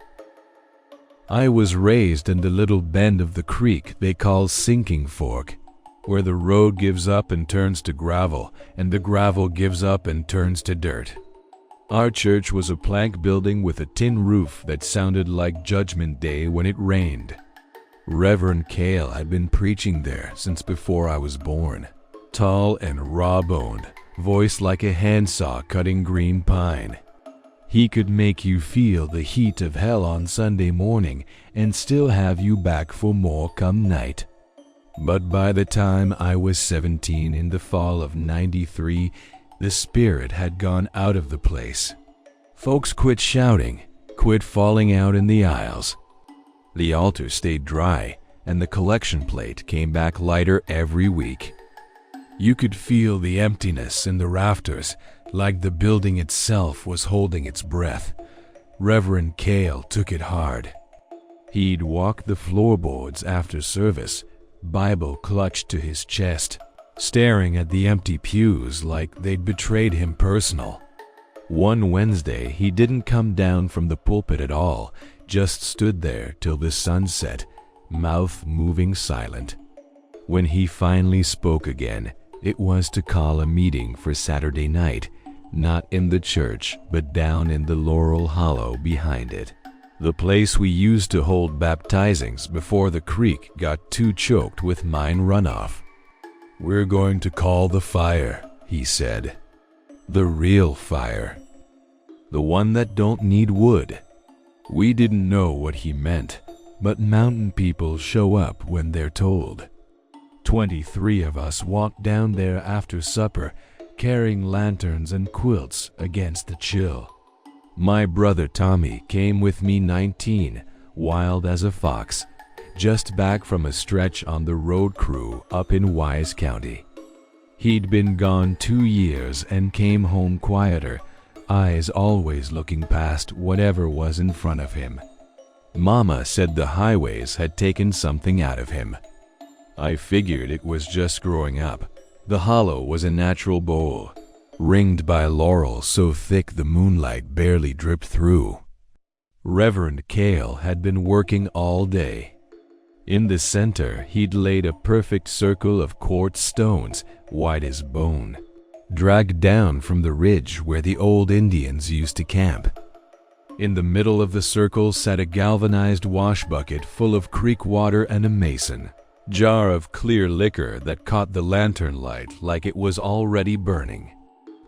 [SPEAKER 1] I was raised in the little bend of the creek they call Sinking Fork, where the road gives up and turns to gravel, and the gravel gives up and turns to dirt. Our church was a plank building with a tin roof that sounded like Judgment Day when it rained. Reverend Cale had been preaching there since before I was born. Tall and raw-boned, voice like a handsaw cutting green pine. He could make you feel the heat of hell on Sunday morning and still have you back for more come night. But by the time I was 17 in the fall of '93, the spirit had gone out of the place. Folks quit shouting, quit falling out in the aisles. The altar stayed dry, and the collection plate came back lighter every week. You could feel the emptiness in the rafters, like the building itself was holding its breath. Reverend Cale took it hard. He'd walk the floorboards after service, Bible clutched to his chest, staring at the empty pews like they'd betrayed him personal. One Wednesday, he didn't come down from the pulpit at all, just stood there till the sun set, mouth moving silent. When he finally spoke again, it was to call a meeting for Saturday night, not in the church, but down in the Laurel Hollow behind it. The place we used to hold baptizings before the creek got too choked with mine runoff. "We're going to call the fire," he said. "The real fire. The one that don't need wood." We didn't know what he meant, but mountain people show up when they're told. 23 of us walked down there after supper, carrying lanterns and quilts against the chill. My brother Tommy came with me 19, wild as a fox, just back from a stretch on the road crew up in Wise County. He'd been gone 2 years and came home quieter, eyes always looking past whatever was in front of him. Mama said the highways had taken something out of him. I figured it was just growing up. The hollow was a natural bowl, ringed by laurel so thick the moonlight barely dripped through. Reverend Cale had been working all day. In the center, he'd laid a perfect circle of quartz stones, white as bone, dragged down from the ridge where the old Indians used to camp. In the middle of the circle sat a galvanized wash bucket full of creek water and a mason jar of clear liquor that caught the lantern light like it was already burning.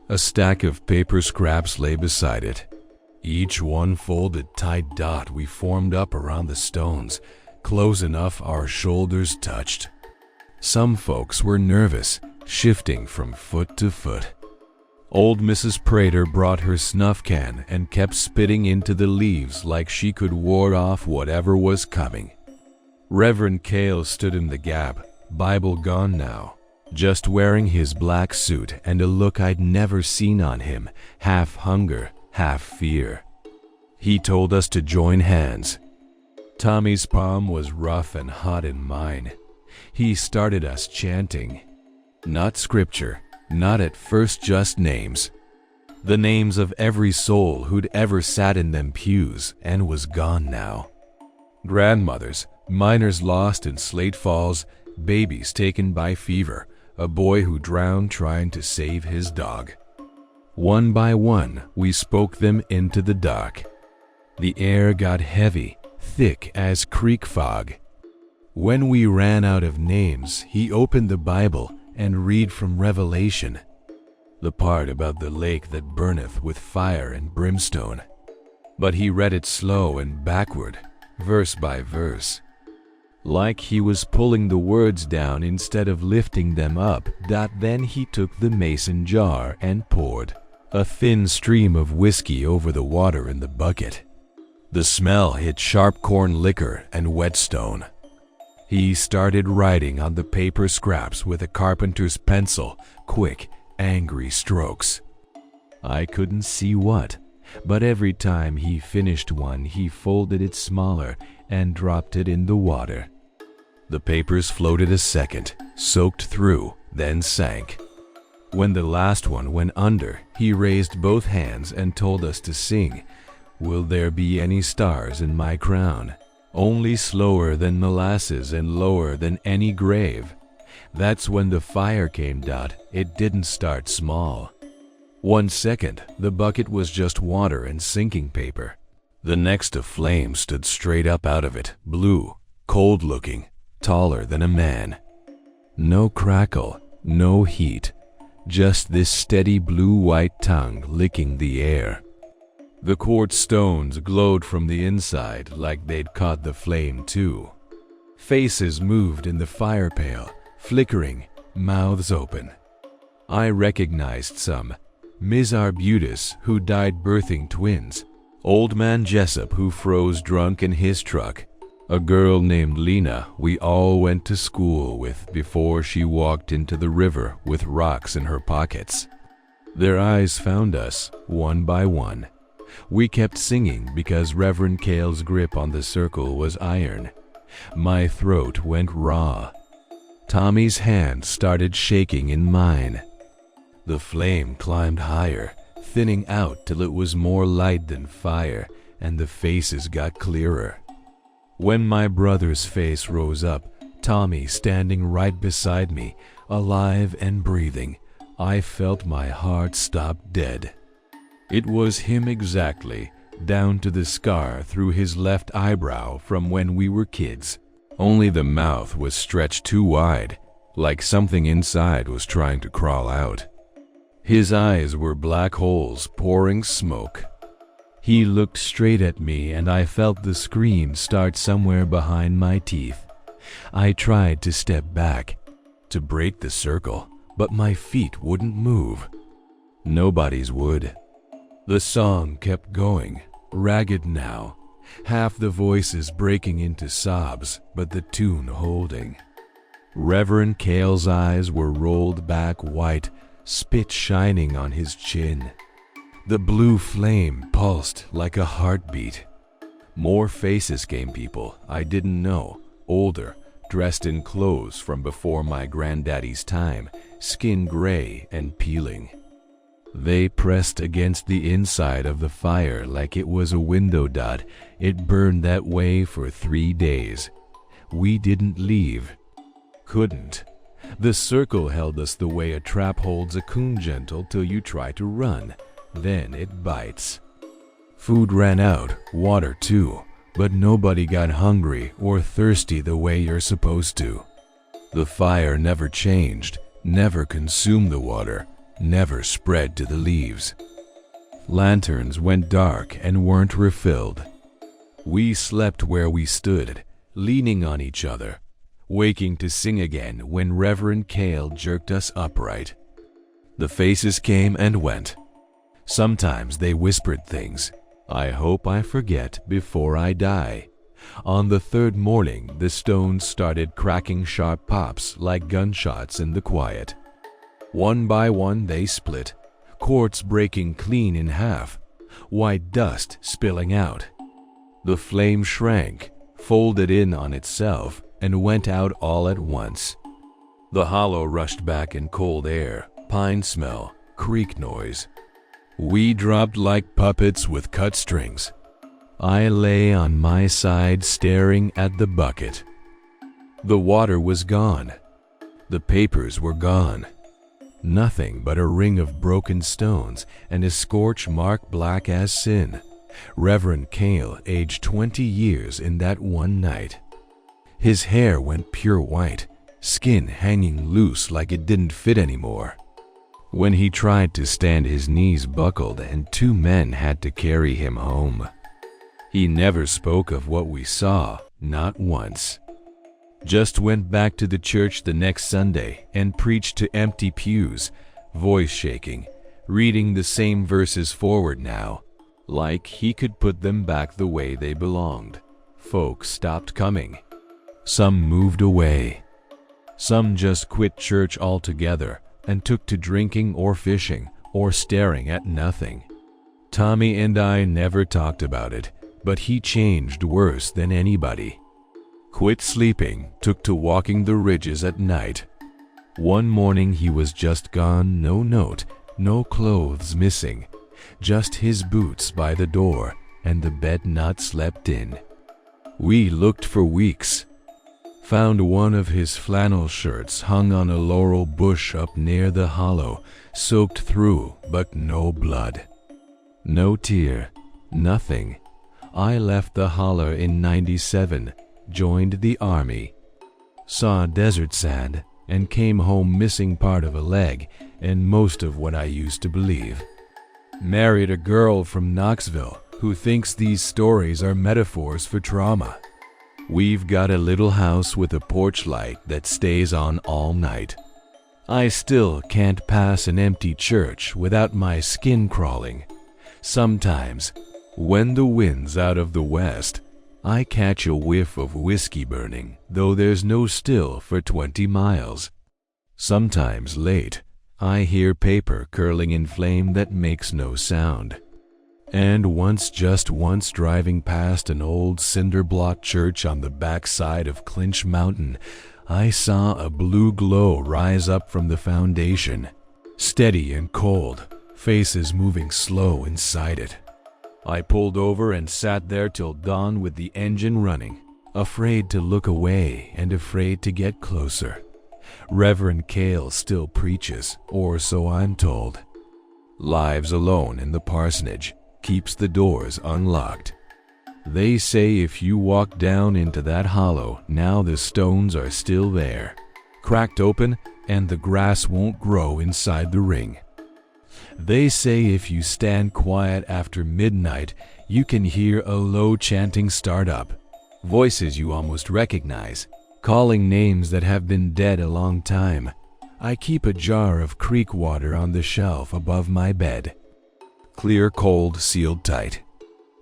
[SPEAKER 1] A stack of paper scraps lay beside it, each one folded tight dot we formed up around the stones, close enough our shoulders touched. Some folks were nervous, shifting from foot to foot. Old Mrs. Prater brought her snuff can and kept spitting into the leaves like she could ward off whatever was coming. Reverend Cale stood in the gap, Bible gone now, just wearing his black suit and a look I'd never seen on him, half hunger, half fear. He told us to join hands. Tommy's palm was rough and hot in mine. He started us chanting. Not scripture, not at first, just names. The names of every soul who'd ever sat in them pews and was gone now. Grandmothers, miners lost in Slate Falls, babies taken by fever, a boy who drowned trying to save his dog. One by one, we spoke them into the dark. The air got heavy, thick as creek fog. When we ran out of names, he opened the Bible and read from Revelation, the part about the lake that burneth with fire and brimstone. But he read it slow and backward, verse by verse, like he was pulling the words down instead of lifting them up. Then he took the mason jar and poured a thin stream of whiskey over the water in the bucket. The smell hit sharp corn liquor and whetstone. He started writing on the paper scraps with a carpenter's pencil, quick, angry strokes. I couldn't see what, but every time he finished one, he folded it smaller and dropped it in the water. The papers floated a second, soaked through, then sank. When the last one went under, he raised both hands and told us to sing, "Will there be any stars in my crown?" Only slower than molasses and lower than any grave. That's when the fire came. It didn't start small. 1 second, the bucket was just water and sinking paper. The next, a flame stood straight up out of it, blue, cold-looking, taller than a man. No crackle, No heat, just this steady blue-white tongue licking the air. The quartz stones glowed from the inside like they'd caught the flame too. Faces moved in the fire pale, flickering, mouths open. I recognized some. Ms. Arbutus, who died birthing twins. Old man Jessup, who froze drunk in his truck. A girl named Lena we all went to school with before she walked into the river with rocks in her pockets. Their eyes found us, one by one. We kept singing because Reverend Cale's grip on the circle was iron. My throat went raw. Tommy's hand started shaking in mine. The flame climbed higher, thinning out till it was more light than fire, and the faces got clearer. When my brother's face rose up, Tommy standing right beside me, alive and breathing, I felt my heart stop dead. It was him exactly, down to the scar through his left eyebrow from when we were kids. Only the mouth was stretched too wide, like something inside was trying to crawl out. His eyes were black holes pouring smoke. He looked straight at me and I felt the scream start somewhere behind my teeth. I tried to step back, to break the circle, but my feet wouldn't move. Nobody's would. The song kept going, ragged now, half the voices breaking into sobs, but the tune holding. Reverend Cale's eyes were rolled back white, spit shining on his chin. The blue flame pulsed like a heartbeat. More faces came, people I didn't know, older, dressed in clothes from before my granddaddy's time, skin gray and peeling. They pressed against the inside of the fire like it was a window dot. It burned that way for 3 days. We didn't leave. Couldn't. The circle held us the way a trap holds a coon gentle till you try to run. Then it bites. Food ran out, water too, but nobody got hungry or thirsty the way you're supposed to. The fire never changed, never consumed the water, never spread to the leaves. Lanterns went dark and weren't refilled. We slept where we stood, leaning on each other, waking to sing again when Reverend Cale jerked us upright. The faces came and went. Sometimes they whispered things. I hope I forget before I die. On the third morning, the stones started cracking sharp pops like gunshots in the quiet. One by one they split, quartz breaking clean in half, white dust spilling out. The flame shrank, folded in on itself, and went out all at once. The hollow rushed back in cold air, pine smell, creak noise. We dropped like puppets with cut strings. I lay on my side staring at the bucket. The water was gone. The papers were gone. Nothing but a ring of broken stones and a scorch mark black as sin. Reverend Cale aged 20 years in that one night. His hair went pure white, skin hanging loose like it didn't fit anymore. When he tried to stand, his knees buckled and 2 men had to carry him home. He never spoke of what we saw, not once. Just went back to the church the next Sunday and preached to empty pews, voice shaking, reading the same verses forward now, like he could put them back the way they belonged. Folks stopped coming. Some moved away. Some just quit church altogether and took to drinking or fishing or staring at nothing. Tommy and I never talked about it, but he changed worse than anybody. Quit sleeping, took to walking the ridges at night. One morning he was just gone, no note, no clothes missing, just his boots by the door and the bed not slept in. We looked for weeks. Found one of his flannel shirts hung on a laurel bush up near the hollow, soaked through, but no blood. No tear, nothing. I left the holler in '97, joined the army. Saw desert sand and came home missing part of a leg and most of what I used to believe. Married a girl from Knoxville who thinks these stories are metaphors for trauma. We've got a little house with a porch light that stays on all night. I still can't pass an empty church without my skin crawling. Sometimes, when the wind's out of the west, I catch a whiff of whiskey burning, though there's no still for 20 miles. Sometimes late, I hear paper curling in flame that makes no sound. And once driving past an old cinder-block church on the backside of Clinch Mountain, I saw a blue glow rise up from the foundation, steady and cold, faces moving slow inside it. I pulled over and sat there till dawn with the engine running, afraid to look away and afraid to get closer. Reverend Cale still preaches, or so I'm told. Lives alone in the parsonage, keeps the doors unlocked. They say if you walk down into that hollow, now the stones are still there, cracked open, and the grass won't grow inside the ring. They say if you stand quiet after midnight, you can hear a low chanting start up, voices you almost recognize, calling names that have been dead a long time. I keep a jar of creek water on the shelf above my bed. Clear, cold, sealed tight.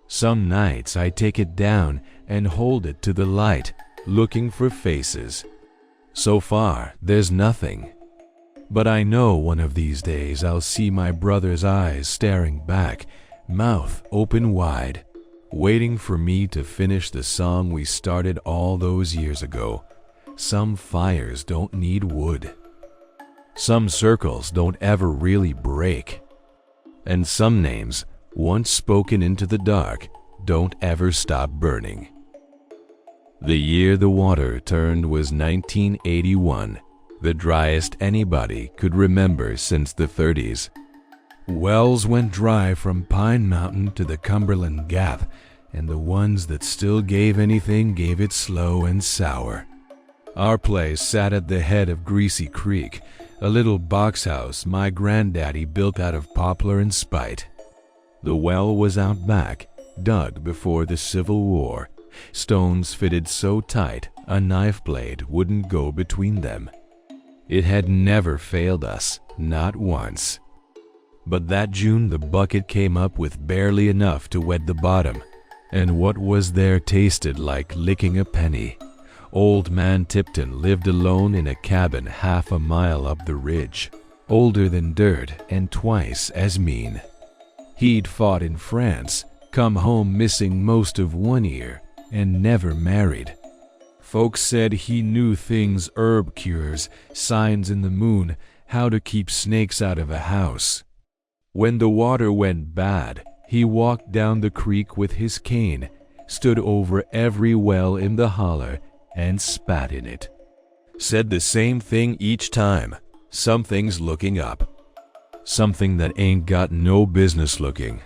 [SPEAKER 1] Some nights I take it down and hold it to the light, looking for faces. So far, there's nothing. But I know one of these days I'll see my brother's eyes staring back, mouth open wide, waiting for me to finish the song we started all those years ago. Some fires don't need wood. Some circles don't ever really break. And some names, once spoken into the dark, don't ever stop burning. The year the water turned was 1981, the driest anybody could remember since the 30s. Wells went dry from Pine Mountain to the Cumberland Gap, and the ones that still gave anything gave it slow and sour. Our place sat at the head of Greasy Creek, a little box house my granddaddy built out of poplar and spite. The well was out back, dug before the Civil War, stones fitted so tight a knife blade wouldn't go between them. It had never failed us, not once. But that June the bucket came up with barely enough to wet the bottom, and what was there tasted like licking a penny. Old man Tipton lived alone in a cabin half a mile up the ridge, older than dirt and twice as mean. He'd fought in France, come home missing most of one ear, and never married. Folks said he knew things, herb cures, signs in the moon, how to keep snakes out of a house. When the water went bad, he walked down the creek with his cane, stood over every well in the holler, and spat in it. Said the same thing each time, something's looking up. Something that ain't got no business looking.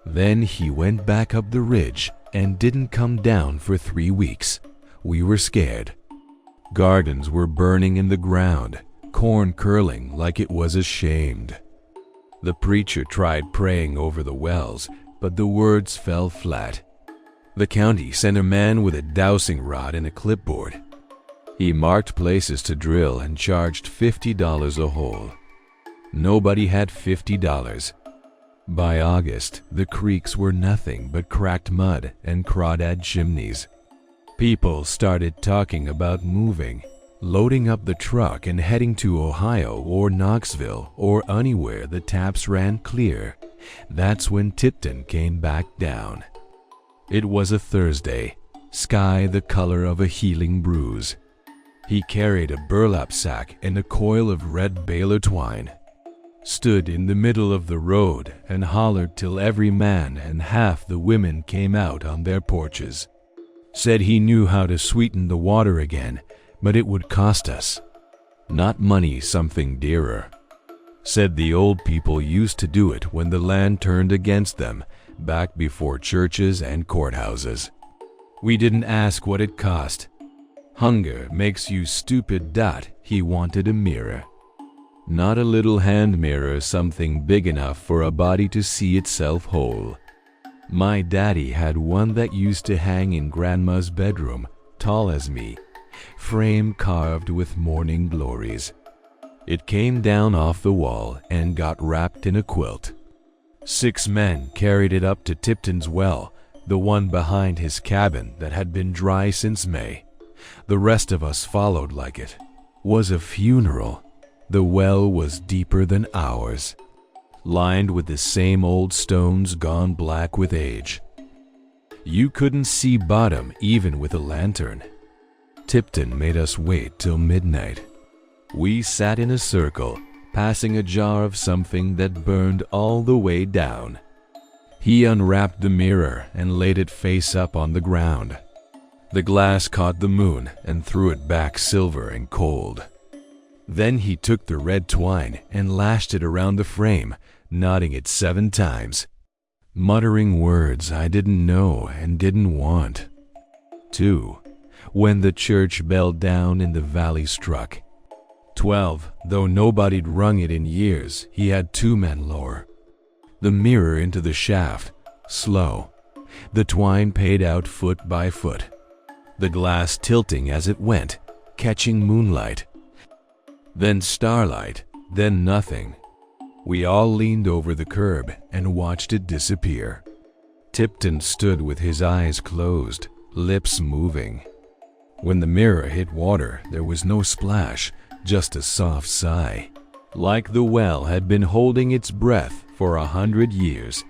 [SPEAKER 1] Then he went back up the ridge and didn't come down for 3 weeks. We were scared. Gardens were burning in the ground, corn curling like it was ashamed. The preacher tried praying over the wells, but the words fell flat. The county sent a man with a dowsing rod and a clipboard. He marked places to drill and charged $50 a hole. Nobody had $50. By August, the creeks were nothing but cracked mud and crawdad chimneys. People started talking about moving, loading up the truck and heading to Ohio or Knoxville or anywhere the taps ran clear. That's when Tipton came back down. It was a Thursday, sky the color of a healing bruise. He carried a burlap sack and a coil of red baler twine, stood in the middle of the road and hollered till every man and half the women came out on their porches. Said he knew how to sweeten the water again, but it would cost us. Not money, something dearer. Said the old people used to do it when the land turned against them, back before churches and courthouses. We didn't ask what it cost. Hunger makes you stupid that he wanted a mirror. Not a little hand mirror, something big enough for a body to see itself whole. My daddy had one that used to hang in Grandma's bedroom, tall as me, frame carved with morning glories. It came down off the wall and got wrapped in a quilt. 6 men carried it up to Tipton's well, the one behind his cabin that had been dry since May. The rest of us followed like it was a funeral. The well was deeper than ours, lined with the same old stones gone black with age. You couldn't see bottom even with a lantern. Tipton made us wait till midnight. We sat in a circle, passing a jar of something that burned all the way down. He unwrapped the mirror and laid it face up on the ground. The glass caught the moon and threw it back silver and cold. Then he took the red twine and lashed it around the frame, knotting it 7 times, muttering words I didn't know and didn't want. 2. When the church bell down in the valley struck. 12. Though nobody'd rung it in years, he had 2 men lower the mirror into the shaft, slow. The twine paid out foot by foot, the glass tilting as it went, catching moonlight. Then starlight, then nothing. We all leaned over the curb and watched it disappear. Tipton stood with his eyes closed, lips moving. When the mirror hit water, there was no splash, just a soft sigh, like the well had been holding its breath for 100 years.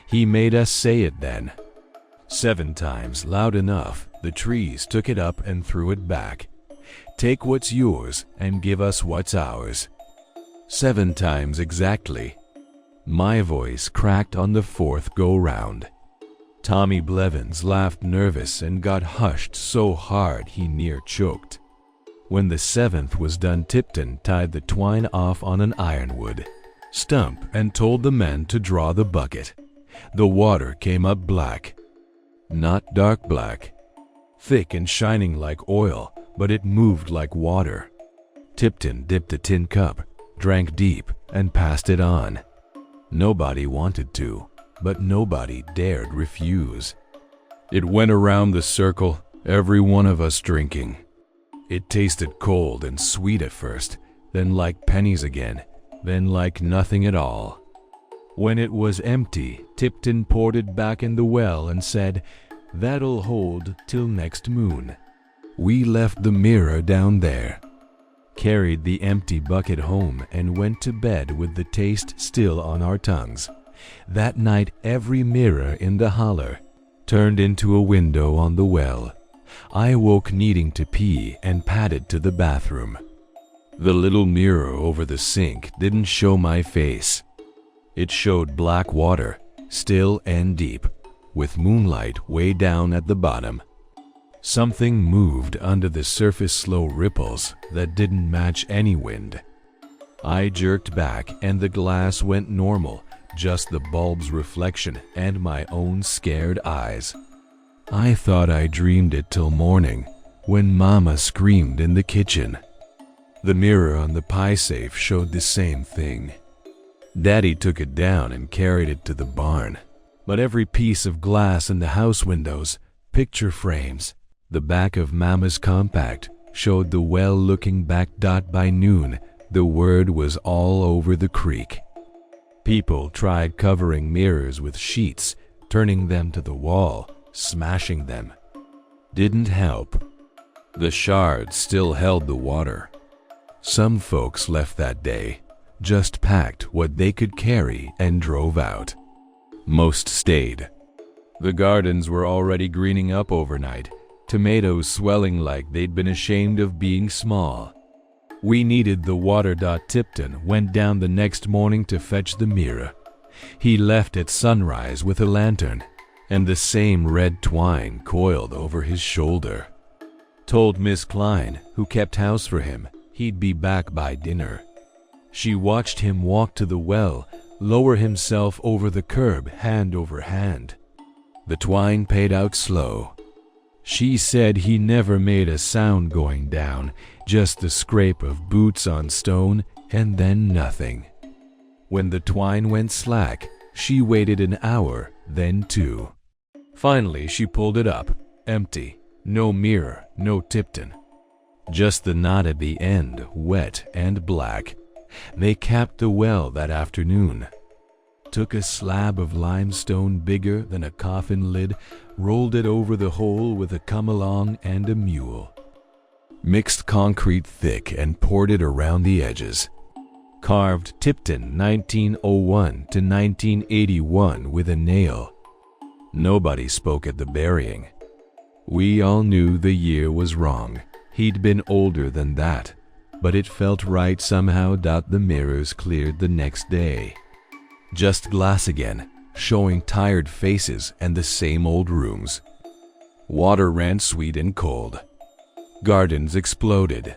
[SPEAKER 1] He made us say it then. 7 times, loud enough, the trees took it up and threw it back. Take what's yours and give us what's ours. 7 times exactly. My voice cracked on the 4th go-round. Tommy Blevins laughed nervous and got hushed so hard he near choked. When the 7th was done, Tipton tied the twine off on an ironwood stump and told the men to draw the bucket. The water came up black. Not dark black, thick and shining like oil, but it moved like water. Tipton dipped a tin cup, drank deep, and passed it on. Nobody wanted to, but nobody dared refuse. It went around the circle, every one of us drinking. It tasted cold and sweet at first, then like pennies again, then like nothing at all. When it was empty, Tipton poured it back in the well and said, "That'll hold till next moon." We left the mirror down there, carried the empty bucket home, and went to bed with the taste still on our tongues. That night every mirror in the holler turned into a window on the well. I woke needing to pee and padded to the bathroom. The little mirror over the sink didn't show my face. It showed black water, still and deep, with moonlight way down at the bottom. Something moved under the surface, slow ripples that didn't match any wind. I jerked back and the glass went normal, just the bulb's reflection and my own scared eyes. I thought I dreamed it till morning, when Mama screamed in the kitchen. The mirror on the pie safe showed the same thing. Daddy took it down and carried it to the barn, but every piece of glass in the house windows, picture frames, the back of Mama's compact showed the well looking back. By noon, the word was all over the creek. People tried covering mirrors with sheets, turning them to the wall, smashing them. Didn't help. The shards still held the water. Some folks left that day, just packed what they could carry and drove out. Most stayed. The gardens were already greening up overnight, tomatoes swelling like they'd been ashamed of being small. We needed the water. Tipton went down the next morning to fetch the mirror. He left at sunrise with a lantern and the same red twine coiled over his shoulder. Told Miss Klein, who kept house for him, he'd be back by dinner. She watched him walk to the well, lower himself over the curb hand over hand. The twine paid out slow. She said he never made a sound going down, just the scrape of boots on stone and then nothing. When the twine went slack, she waited an hour, then 2. Finally, she pulled it up, empty, no mirror, no Tipton. Just the knot at the end, wet and black. They capped the well that afternoon. Took a slab of limestone bigger than a coffin lid, rolled it over the hole with a come-along and a mule. Mixed concrete thick and poured it around the edges. Carved Tipton 1901 to 1981 with a nail. Nobody spoke at the burying. We all knew the year was wrong. He'd been older than that, but it felt right somehow. The mirrors cleared the next day. Just glass again, showing tired faces and the same old rooms. Water ran sweet and cold. Gardens exploded.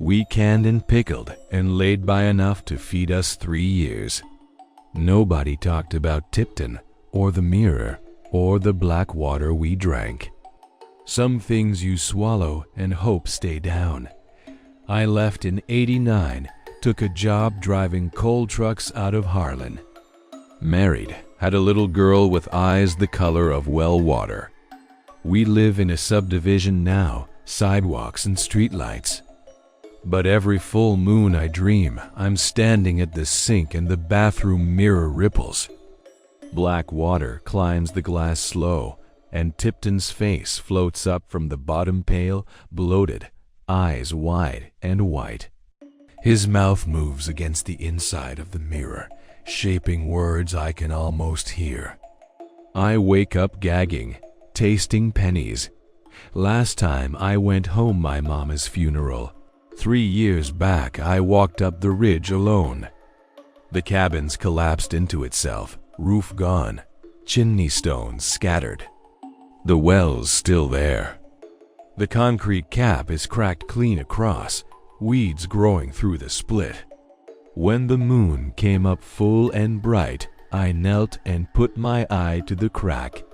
[SPEAKER 1] We canned and pickled and laid by enough to feed us 3 years. Nobody talked about Tipton or the mirror or the black water we drank. Some things you swallow and hope stay down. I left in '89, took a job driving coal trucks out of Harlan. Married, had a little girl with eyes the color of well water. We live in a subdivision now, sidewalks and streetlights. But every full moon I dream I'm standing at the sink and the bathroom mirror ripples. Black water climbs the glass slow, and Tipton's face floats up from the bottom pail, bloated, eyes wide and white. His mouth moves against the inside of the mirror, shaping words I can almost hear. I wake up gagging, tasting pennies. Last time I went home my mama's funeral. 3 years back I walked up the ridge alone. The cabin's collapsed into itself, roof gone, chimney stones scattered. The well's still there. The concrete cap is cracked clean across, weeds growing through the split. When the moon came up full and bright, I knelt and put my eye to the crack.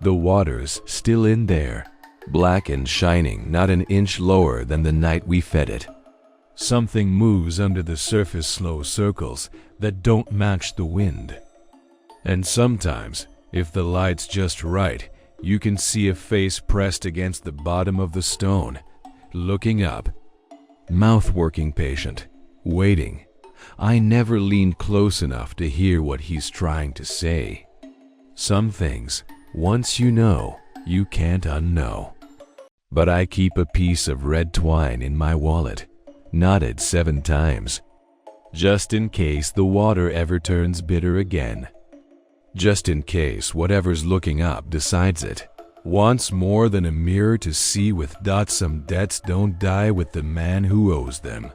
[SPEAKER 1] The water's still in there, black and shining, not an inch lower than the night we fed it. Something moves under the surface, slow circles that don't match the wind. And sometimes, if the light's just right, you can see a face pressed against the bottom of the stone, looking up. Mouth working patient, waiting. I never leaned close enough to hear what he's trying to say. Some things, once you know, you can't unknow. But I keep a piece of red twine in my wallet, knotted 7 times, just in case the water ever turns bitter again. Just in case whatever's looking up decides it wants more than a mirror to see with. Some debts don't die with the man who owes them.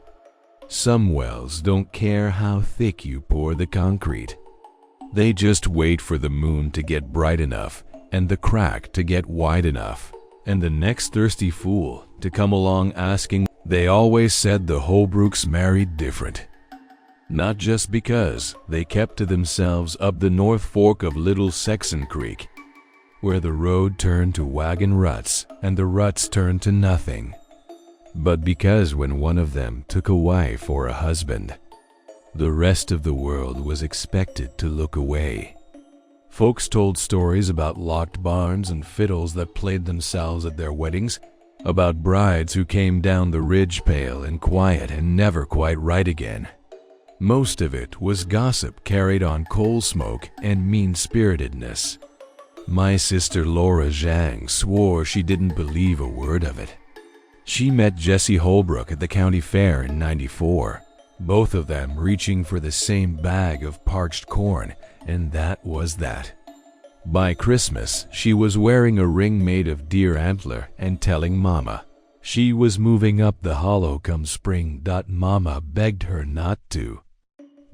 [SPEAKER 1] Some wells don't care how thick you pour the concrete. They just wait for the moon to get bright enough and the crack to get wide enough, and the next thirsty fool to come along asking. They always said the Holbrooks married different. Not just because they kept to themselves up the North Fork of Little Saxon Creek, where the road turned to wagon ruts and the ruts turned to nothing, but because when one of them took a wife or a husband, the rest of the world was expected to look away. Folks told stories about locked barns and fiddles that played themselves at their weddings, about brides who came down the ridge pale and quiet and never quite right again. Most of it was gossip carried on coal smoke and mean-spiritedness. My sister Laura Zhang swore she didn't believe a word of it. She met Jesse Holbrook at the county fair in '94, both of them reaching for the same bag of parched corn, and that was that. By Christmas, she was wearing a ring made of deer antler and telling Mama she was moving up the hollow come spring. Mama begged her not to.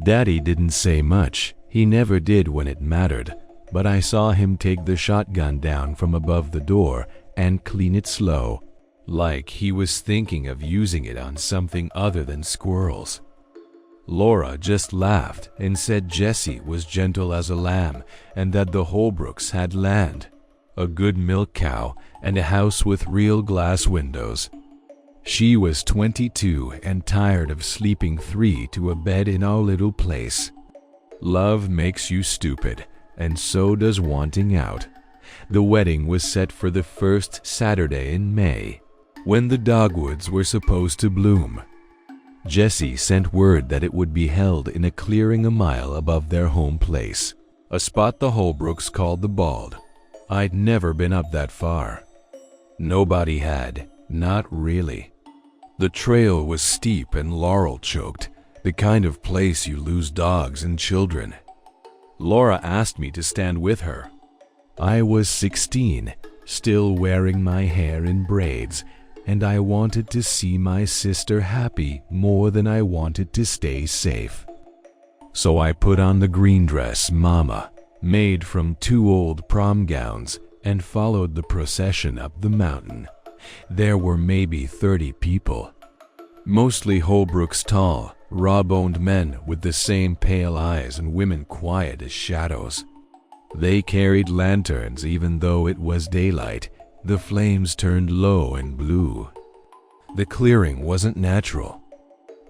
[SPEAKER 1] Daddy didn't say much. He never did when it mattered, but I saw him take the shotgun down from above the door and clean it slow, like he was thinking of using it on something other than squirrels. Laura just laughed and said Jessie was gentle as a lamb and that the Holbrooks had land. a good milk cow, and a house with real glass windows. She was 22 and tired of sleeping 3 to a bed in our little place. Love makes you stupid, and so does wanting out. The wedding was set for the first Saturday in May, when the dogwoods were supposed to bloom. Jesse sent word that it would be held in a clearing a mile above their home place, a spot the Holbrooks called the Bald. I'd never been up that far. Nobody had, not really. The trail was steep and laurel-choked, the kind of place you lose dogs and children. Laura asked me to stand with her. I was 16, still wearing my hair in braids, and I wanted to see my sister happy more than I wanted to stay safe. So I put on the green dress Mama made from 2 old prom gowns and followed the procession up the mountain. There were maybe 30 people, mostly Holbrook's tall, raw-boned men with the same pale eyes and women quiet as shadows. They carried lanterns even though it was daylight. The flames turned low and blue. The clearing wasn't natural.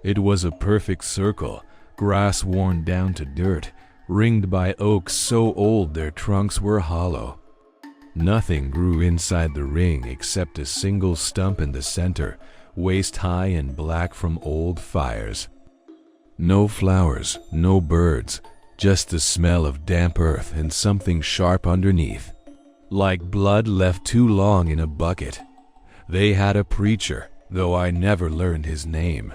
[SPEAKER 1] It was a perfect circle, grass worn down to dirt, ringed by oaks so old their trunks were hollow. Nothing grew inside the ring except a single stump in the center, waist-high and black from old fires. No flowers, no birds, just the smell of damp earth and something sharp underneath, like blood left too long in a bucket. They had a preacher, though I never learned his name.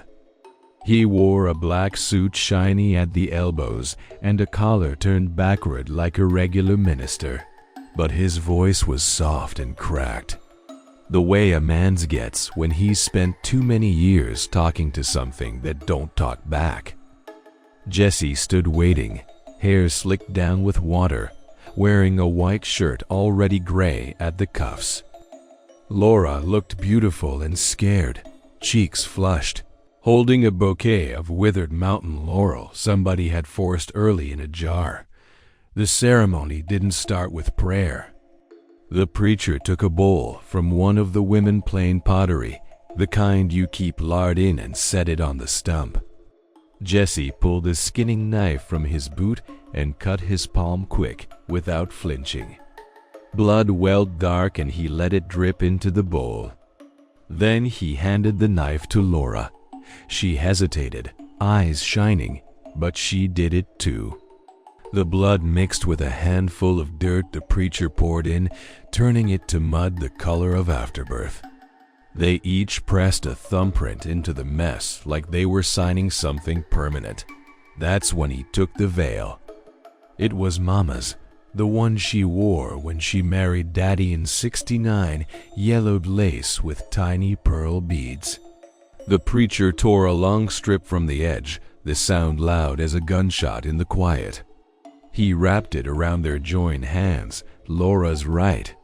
[SPEAKER 1] He wore a black suit shiny at the elbows and a collar turned backward like a regular minister, but his voice was soft and cracked, the way a man's gets when he's spent too many years talking to something that don't talk back. Jesse stood waiting, hair slicked down with water, wearing a white shirt already gray at the cuffs. Laura looked beautiful and scared, cheeks flushed, holding a bouquet of withered mountain laurel somebody had forced early in a jar. The ceremony didn't start with prayer. The preacher took a bowl from one of the women playing pottery, the kind you keep lard in and set it on the stump. Jesse pulled a skinning knife from his boot and cut his palm quick, without flinching. Blood welled dark and he let it drip into the bowl. Then he handed the knife to Laura. She hesitated, eyes shining, but she did it too. The blood mixed with a handful of dirt the preacher poured in, turning it to mud the color of afterbirth. They each pressed a thumbprint into the mess like they were signing something permanent. That's when he took the veil. It was Mama's, the one she wore when she married Daddy in '69, yellowed lace with tiny pearl beads. The preacher tore a long strip from the edge, the sound loud as a gunshot in the quiet. He wrapped it around their joined hands, Laura's right,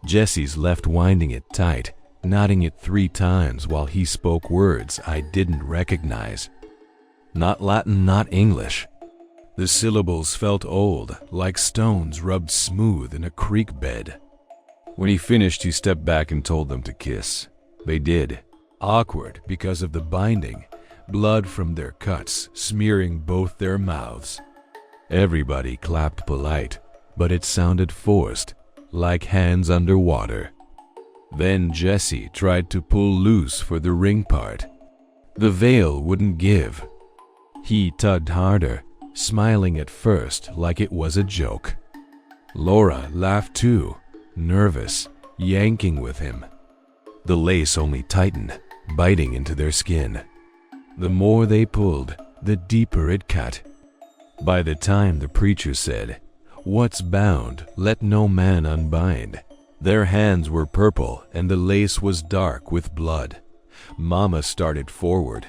[SPEAKER 1] Jesse's left, winding it tight, nodding it 3 times while he spoke words I didn't recognize. Not Latin, not English. The syllables felt old, like stones rubbed smooth in a creek bed. When he finished, he stepped back and told them to kiss. They did, awkward because of the binding, blood from their cuts smearing both their mouths. Everybody clapped polite, but it sounded forced, like hands underwater. Then Jesse tried to pull loose for the ring part. The veil wouldn't give. He tugged harder, smiling at first like it was a joke. Laura laughed too, nervous, yanking with him. The lace only tightened, biting into their skin. The more they pulled, the deeper it cut. By the time the preacher said, "What's bound, let no man unbind," their hands were purple and the lace was dark with blood. Mama started forward,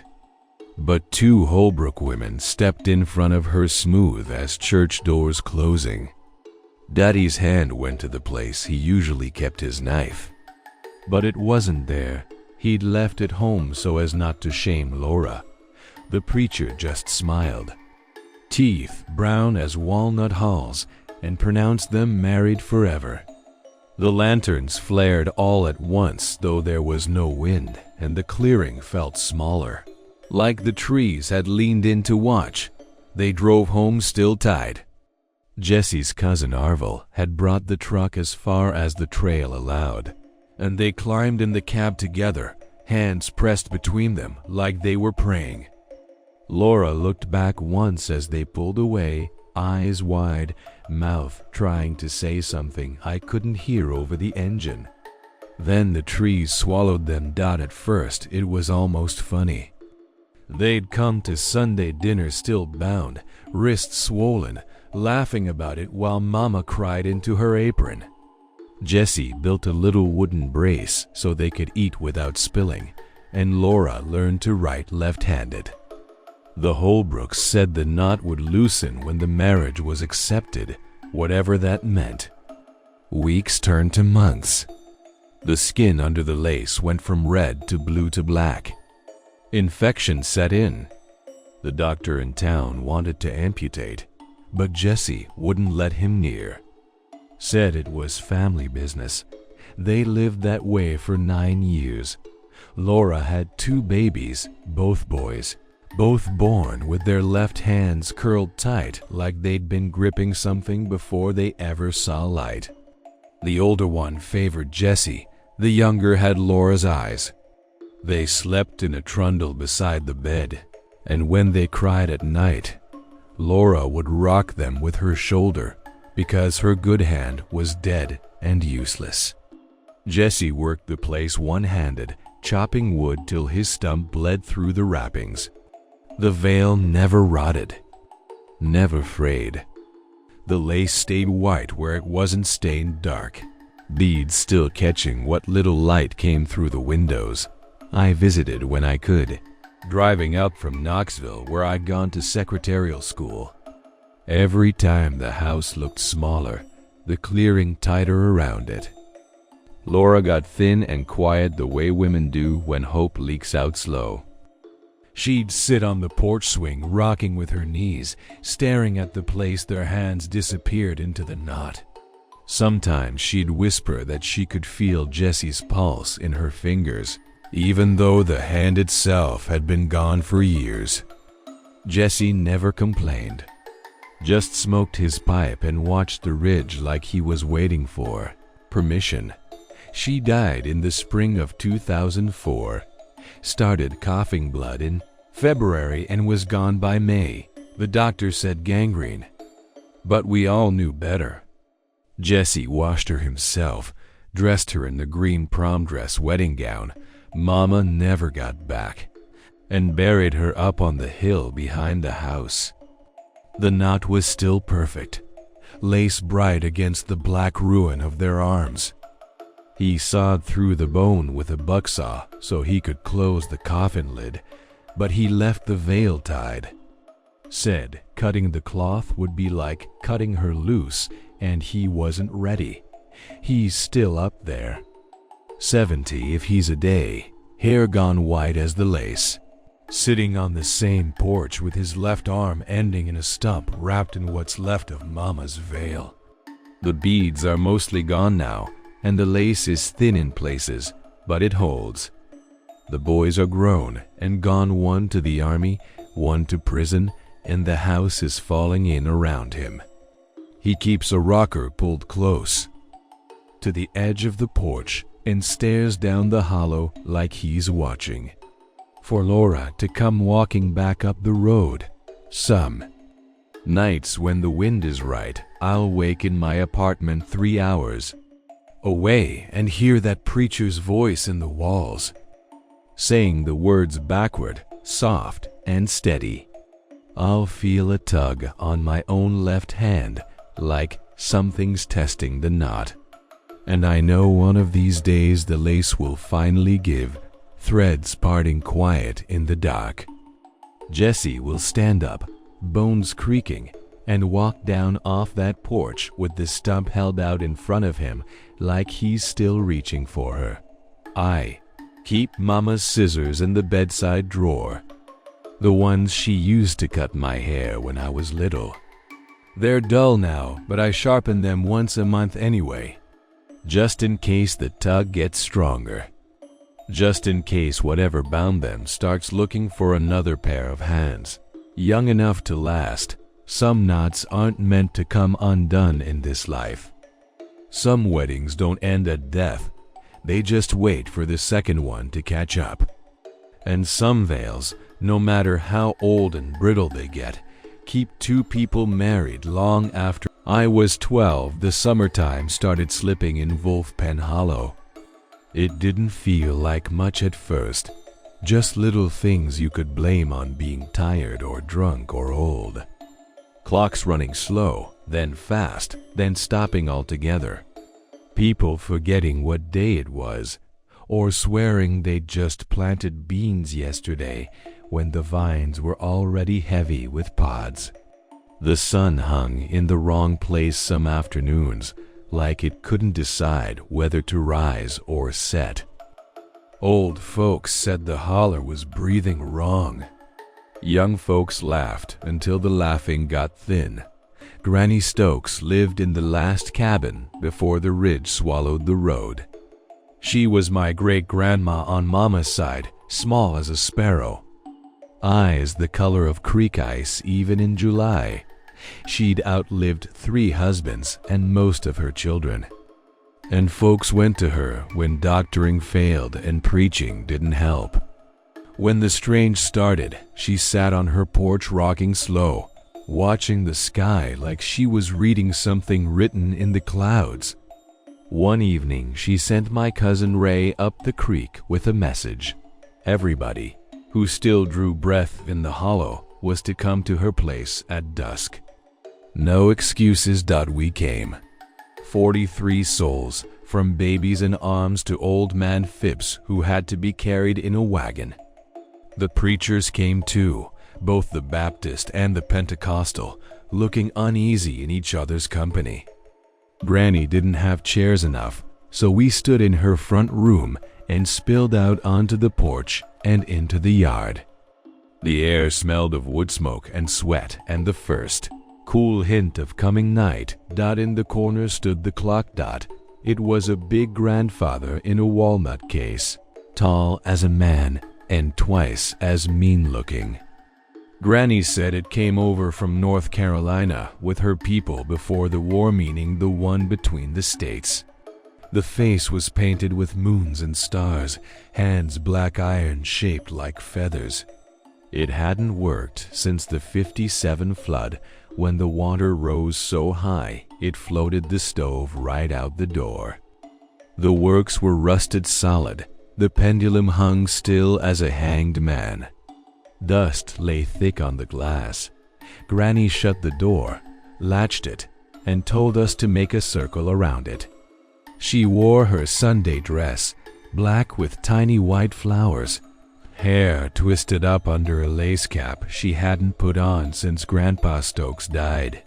[SPEAKER 1] but 2 Holbrook women stepped in front of her smooth as church doors closing. Daddy's hand went to the place he usually kept his knife, but it wasn't there. He'd left it home so as not to shame Laura. The preacher just smiled, teeth brown as walnut hulls, and pronounced them married forever. The lanterns flared all at once, though there was no wind, and the clearing felt smaller. Like the trees had leaned in to watch, they drove home still tied. Jesse's cousin Arvel had brought the truck as far as the trail allowed, and they climbed in the cab together, hands pressed between them like they were praying. Laura looked back once as they pulled away, eyes wide, mouth trying to say something I couldn't hear over the engine. Then the trees swallowed them. At first it was almost funny. They'd come to Sunday dinner still bound, wrists swollen, laughing about it while Mama cried into her apron. Jesse built a little wooden brace so they could eat without spilling, and Laura learned to write left-handed. The Holbrooks said the knot would loosen when the marriage was accepted, whatever that meant. Weeks turned to months. The skin under the lace went from red to blue to black. Infection set in. The doctor in town wanted to amputate, but Jesse wouldn't let him near. Said it was family business. They lived that way for 9 years. Laura had 2 babies, both boys, both born with their left hands curled tight like they'd been gripping something before they ever saw light. The older one favored Jesse, the younger had Laura's eyes. They slept in a trundle beside the bed, and when they cried at night, Laura would rock them with her shoulder because her good hand was dead and useless. Jesse worked the place one-handed, chopping wood till his stump bled through the wrappings. The veil never rotted, never frayed. The lace stayed white where it wasn't stained dark, beads still catching what little light came through the windows. I visited when I could, driving up from Knoxville where I'd gone to secretarial school. Every time the house looked smaller, the clearing tighter around it. Laura got thin and quiet the way women do when hope leaks out slow. She'd sit on the porch swing, rocking with her knees, staring at the place their hands disappeared into the knot. Sometimes she'd whisper that she could feel Jesse's pulse in her fingers, even though the hand itself had been gone for years. Jesse never complained, just smoked his pipe and watched the ridge like he was waiting for permission. She died in the spring of 2004. Started coughing blood in February and was gone by May. The doctor said gangrene, but we all knew better. Jesse washed her himself, dressed her in the green prom dress wedding gown Mama never got back, and buried her up on the hill behind the house. The knot was still perfect, lace bright against the black ruin of their arms. He sawed through the bone with a bucksaw so he could close the coffin lid, but he left the veil tied. Said cutting the cloth would be like cutting her loose, and he wasn't ready. He's still up there. 70 if he's a day, hair gone white as the lace. Sitting on the same porch with his left arm ending in a stump wrapped in what's left of Mama's veil. The beads are mostly gone now, and the lace is thin in places, but it holds. The boys are grown and gone, one to the army, one to prison, and the house is falling in around him. He keeps a rocker pulled close to the edge of the porch and stares down the hollow like he's watching for Laura to come walking back up the road. Some nights when the wind is right, I'll wake in my apartment 3 hours away and hear that preacher's voice in the walls, saying the words backward, soft and steady. I'll feel a tug on my own left hand like something's testing the knot. And I know one of these days the lace will finally give, threads parting quiet in the dark. Jesse will stand up, bones creaking, and walk down off that porch with the stump held out in front of him like he's still reaching for her. I keep Mama's scissors in the bedside drawer, the ones she used to cut my hair when I was little. They're dull now, but I sharpen them once a month anyway. just in case the tug gets stronger. Just in case whatever bound them starts looking for another pair of hands, young enough to last. Some knots aren't meant to come undone in this life. Some weddings don't end at death. They just wait for the second one to catch up. And some veils, no matter how old and brittle they get, keep two people married long after. I was 12. The summertime started slipping in Wolfpen Hollow. It didn't feel like much at first, just little things you could blame on being tired or drunk or old. Clocks running slow, then fast, then stopping altogether. People forgetting what day it was, or swearing they'd just planted beans yesterday when the vines were already heavy with pods. The sun hung in the wrong place some afternoons, like it couldn't decide whether to rise or set. Old folks said the holler was breathing wrong. Young folks laughed until the laughing got thin. Granny Stokes lived in the last cabin before the ridge swallowed the road. She was my great-grandma on Mama's side, small as a sparrow. Eyes the color of creek ice even in July. She'd outlived 3 husbands and most of her children. And folks went to her when doctoring failed and preaching didn't help. When the strange started, she sat on her porch rocking slow, watching the sky like she was reading something written in the clouds. One evening, she sent my cousin Ray up the creek with a message. Everybody who still drew breath in the hollow was to come to her place at dusk. No excuses. We came. 43 souls, from babies in arms to old man Phipps who had to be carried in a wagon. The preachers came too, both the Baptist and the Pentecostal, looking uneasy in each other's company. Granny didn't have chairs enough, so we stood in her front room and spilled out onto the porch and into the yard. The air smelled of wood smoke and sweat and the first cool hint of coming night. In the corner stood the clock. It was a big grandfather in a walnut case, tall as a man and twice as mean-looking. Granny said it came over from North Carolina with her people before the war, meaning the one between the states. The face was painted with moons and stars, hands black iron shaped like feathers. It hadn't worked since the '57 flood, when the water rose so high it floated the stove right out the door. The works were rusted solid. The pendulum hung still as a hanged man. Dust lay thick on the glass. Granny shut the door, latched it, and told us to make a circle around it. She wore her Sunday dress, black with tiny white flowers, hair twisted up under a lace cap she hadn't put on since Grandpa Stokes died.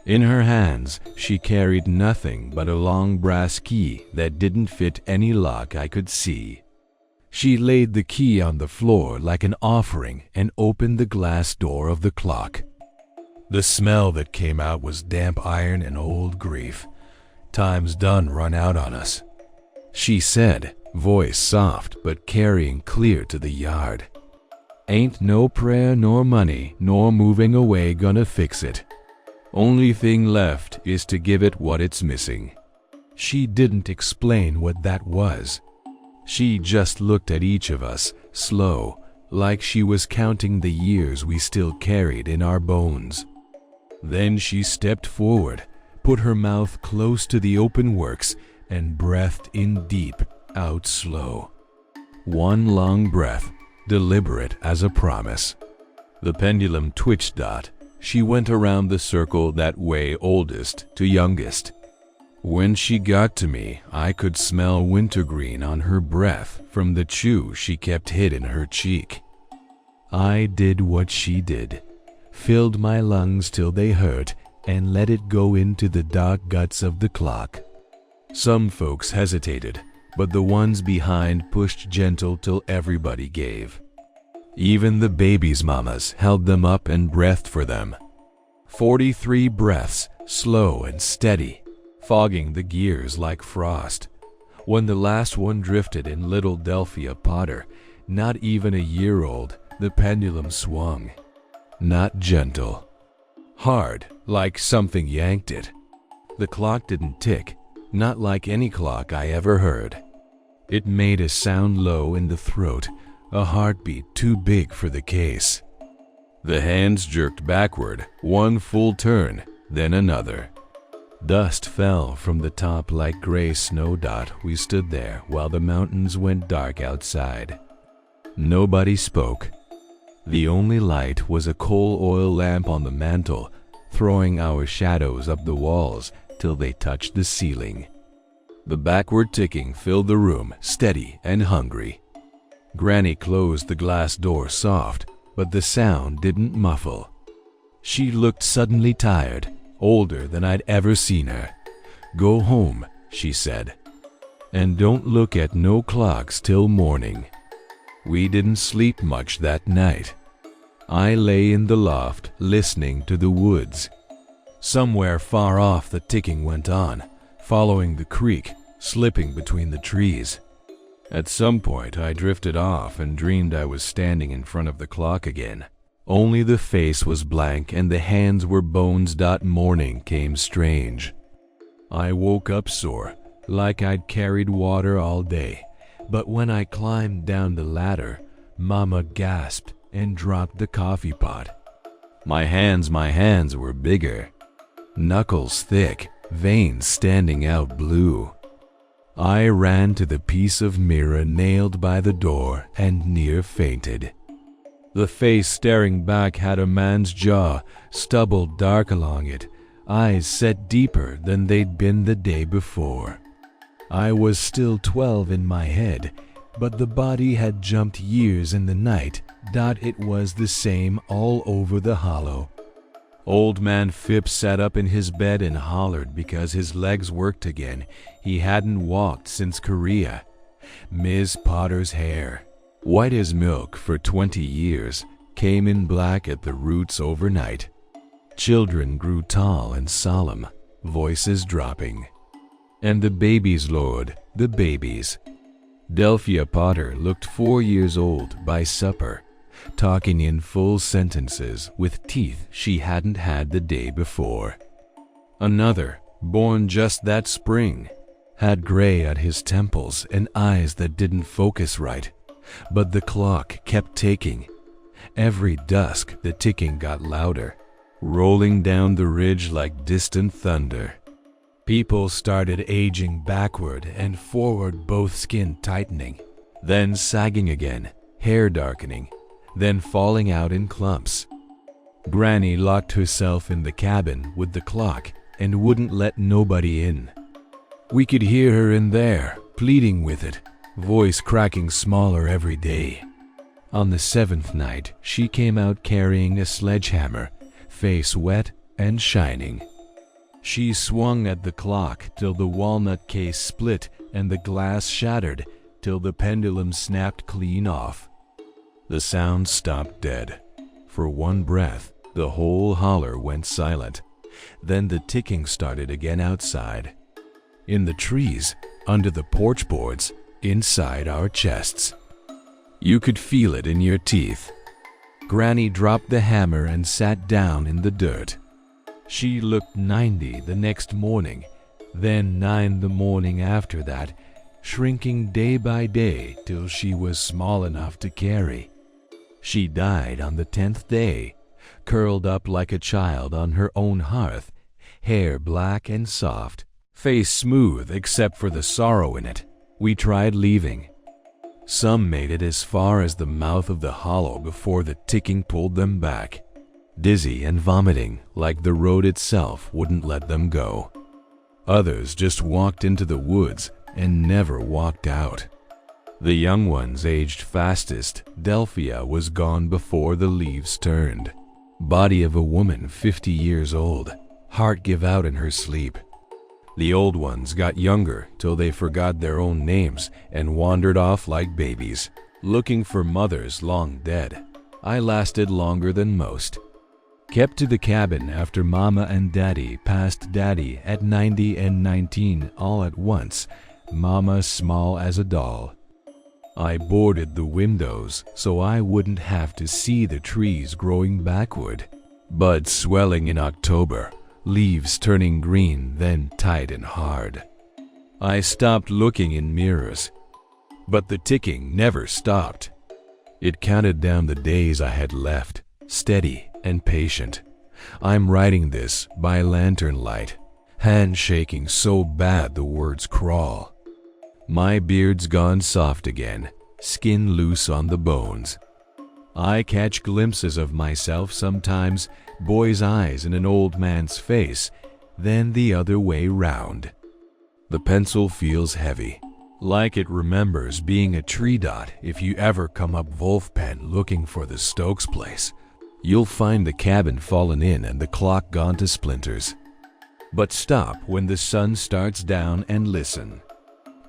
[SPEAKER 1] In her hands, she carried nothing but a long brass key that didn't fit any lock I could see. She laid the key on the floor like an offering and opened the glass door of the clock. The smell that came out was damp iron and old grief. Time's done run out on us, she said, voice soft but carrying clear to the yard. Ain't no prayer nor money nor moving away gonna fix it. Only thing left is to give it what it's missing. She didn't explain what that was. She just looked at each of us, slow, like she was counting the years we still carried in our bones. Then she stepped forward, put her mouth close to the open works, and breathed in deep, out slow. One long breath, deliberate as a promise. The pendulum twitched. She went around the circle that way, oldest to youngest. When she got to me, I could smell wintergreen on her breath from the chew she kept hid in her cheek. I did what she did, filled my lungs till they hurt, and let it go into the dark guts of the clock. Some folks hesitated, but the ones behind pushed gentle till everybody gave. Even the babies' mamas held them up and breathed for them. 43 breaths, slow and steady. fogging the gears like frost. When the last one drifted in little Delphia Potter, not even a year old, the pendulum swung. Not gentle. Hard, like something yanked it. The clock didn't tick, not like any clock I ever heard. It made a sound low in the throat, a heartbeat too big for the case. The hands jerked backward, one full turn, then another. Dust fell from the top like gray snow dot. We stood there while the mountains went dark outside. Nobody spoke. The only light was a coal oil lamp on the mantel, throwing our shadows up the walls till they touched the ceiling. The backward ticking filled the room, steady and hungry. Granny closed the glass door soft, but the sound didn't muffle. She looked suddenly tired, older than I'd ever seen her. "Go home," she said, "and don't look at no clocks till morning." We didn't sleep much that night. I lay in the loft listening to the woods. Somewhere far off the ticking went on, following the creek, slipping between the trees. At some point I drifted off and dreamed I was standing in front of the clock again. Only the face was blank and the hands were bones. Morning came strange. I woke up sore, like I'd carried water all day, but when I climbed down the ladder, Mama gasped and dropped the coffee pot. My hands were bigger, knuckles thick, veins standing out blue. I ran to the piece of mirror nailed by the door and near fainted. The face staring back had a man's jaw, stubble dark along it, eyes set deeper than they'd been the day before. I was still 12 in my head, but the body had jumped years in the night. It was the same all over the hollow. Old man Phipps sat up in his bed and hollered because his legs worked again. He hadn't walked since Korea. Miss Potter's hair, white as milk for 20 years, came in black at the roots overnight. Children grew tall and solemn, voices dropping. And the babies, Lord, the babies. Delphia Potter looked 4 years old by supper, talking in full sentences with teeth she hadn't had the day before. Another, born just that spring, had gray at his temples and eyes that didn't focus right, but the clock kept ticking. Every dusk the ticking got louder, rolling down the ridge like distant thunder. People started aging backward and forward, both skin tightening, then sagging again, hair darkening, then falling out in clumps. Granny locked herself in the cabin with the clock and wouldn't let nobody in. We could hear her in there, pleading with it, voice cracking smaller every day. On the 7th night, she came out carrying a sledgehammer, face wet and shining. She swung at the clock till the walnut case split and the glass shattered till the pendulum snapped clean off. The sound stopped dead. For one breath, the whole holler went silent. Then the ticking started again outside. In the trees, under the porch boards, inside our chests. You could feel it in your teeth. Granny dropped the hammer and sat down in the dirt. She looked 90 the next morning, then 9 the morning after that, shrinking day by day till she was small enough to carry. She died on the 10th day, curled up like a child on her own hearth, hair black and soft, face smooth except for the sorrow in it. We tried leaving. Some made it as far as the mouth of the hollow before the ticking pulled them back, dizzy and vomiting like the road itself wouldn't let them go. Others just walked into the woods and never walked out. The young ones aged fastest. Delphia was gone before the leaves turned. Body of a woman 50 years old, heart give out in her sleep. The old ones got younger till they forgot their own names and wandered off like babies, looking for mothers long dead. I lasted longer than most. Kept to the cabin after Mama and Daddy passed Daddy at 90 and 19 all at once, Mama small as a doll. I boarded the windows so I wouldn't have to see the trees growing backward, buds swelling in October, leaves turning green then tight and hard. I stopped looking in mirrors, but the ticking never stopped. It counted down the days I had left, steady and patient. I'm writing this by lantern light, hand shaking so bad the words crawl. My beard's gone soft again, skin loose on the bones. I catch glimpses of myself sometimes, boy's eyes in an old man's face, then the other way round. The pencil feels heavy, like it remembers being a tree dot. If you ever come up Wolfpen looking for the Stokes place, you'll find the cabin fallen in and the clock gone to splinters. But stop when the sun starts down and listen.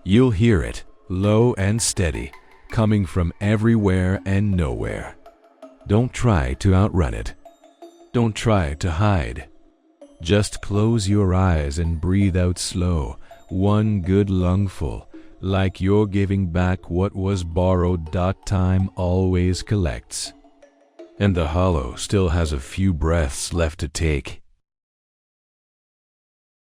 [SPEAKER 1] You'll hear it, low and steady, coming from everywhere and nowhere. Don't try to outrun it. Don't try to hide. Just close your eyes and breathe out slow, one good lungful, like you're giving back what was borrowed. Time always collects. And the hollow still has a few breaths left to take.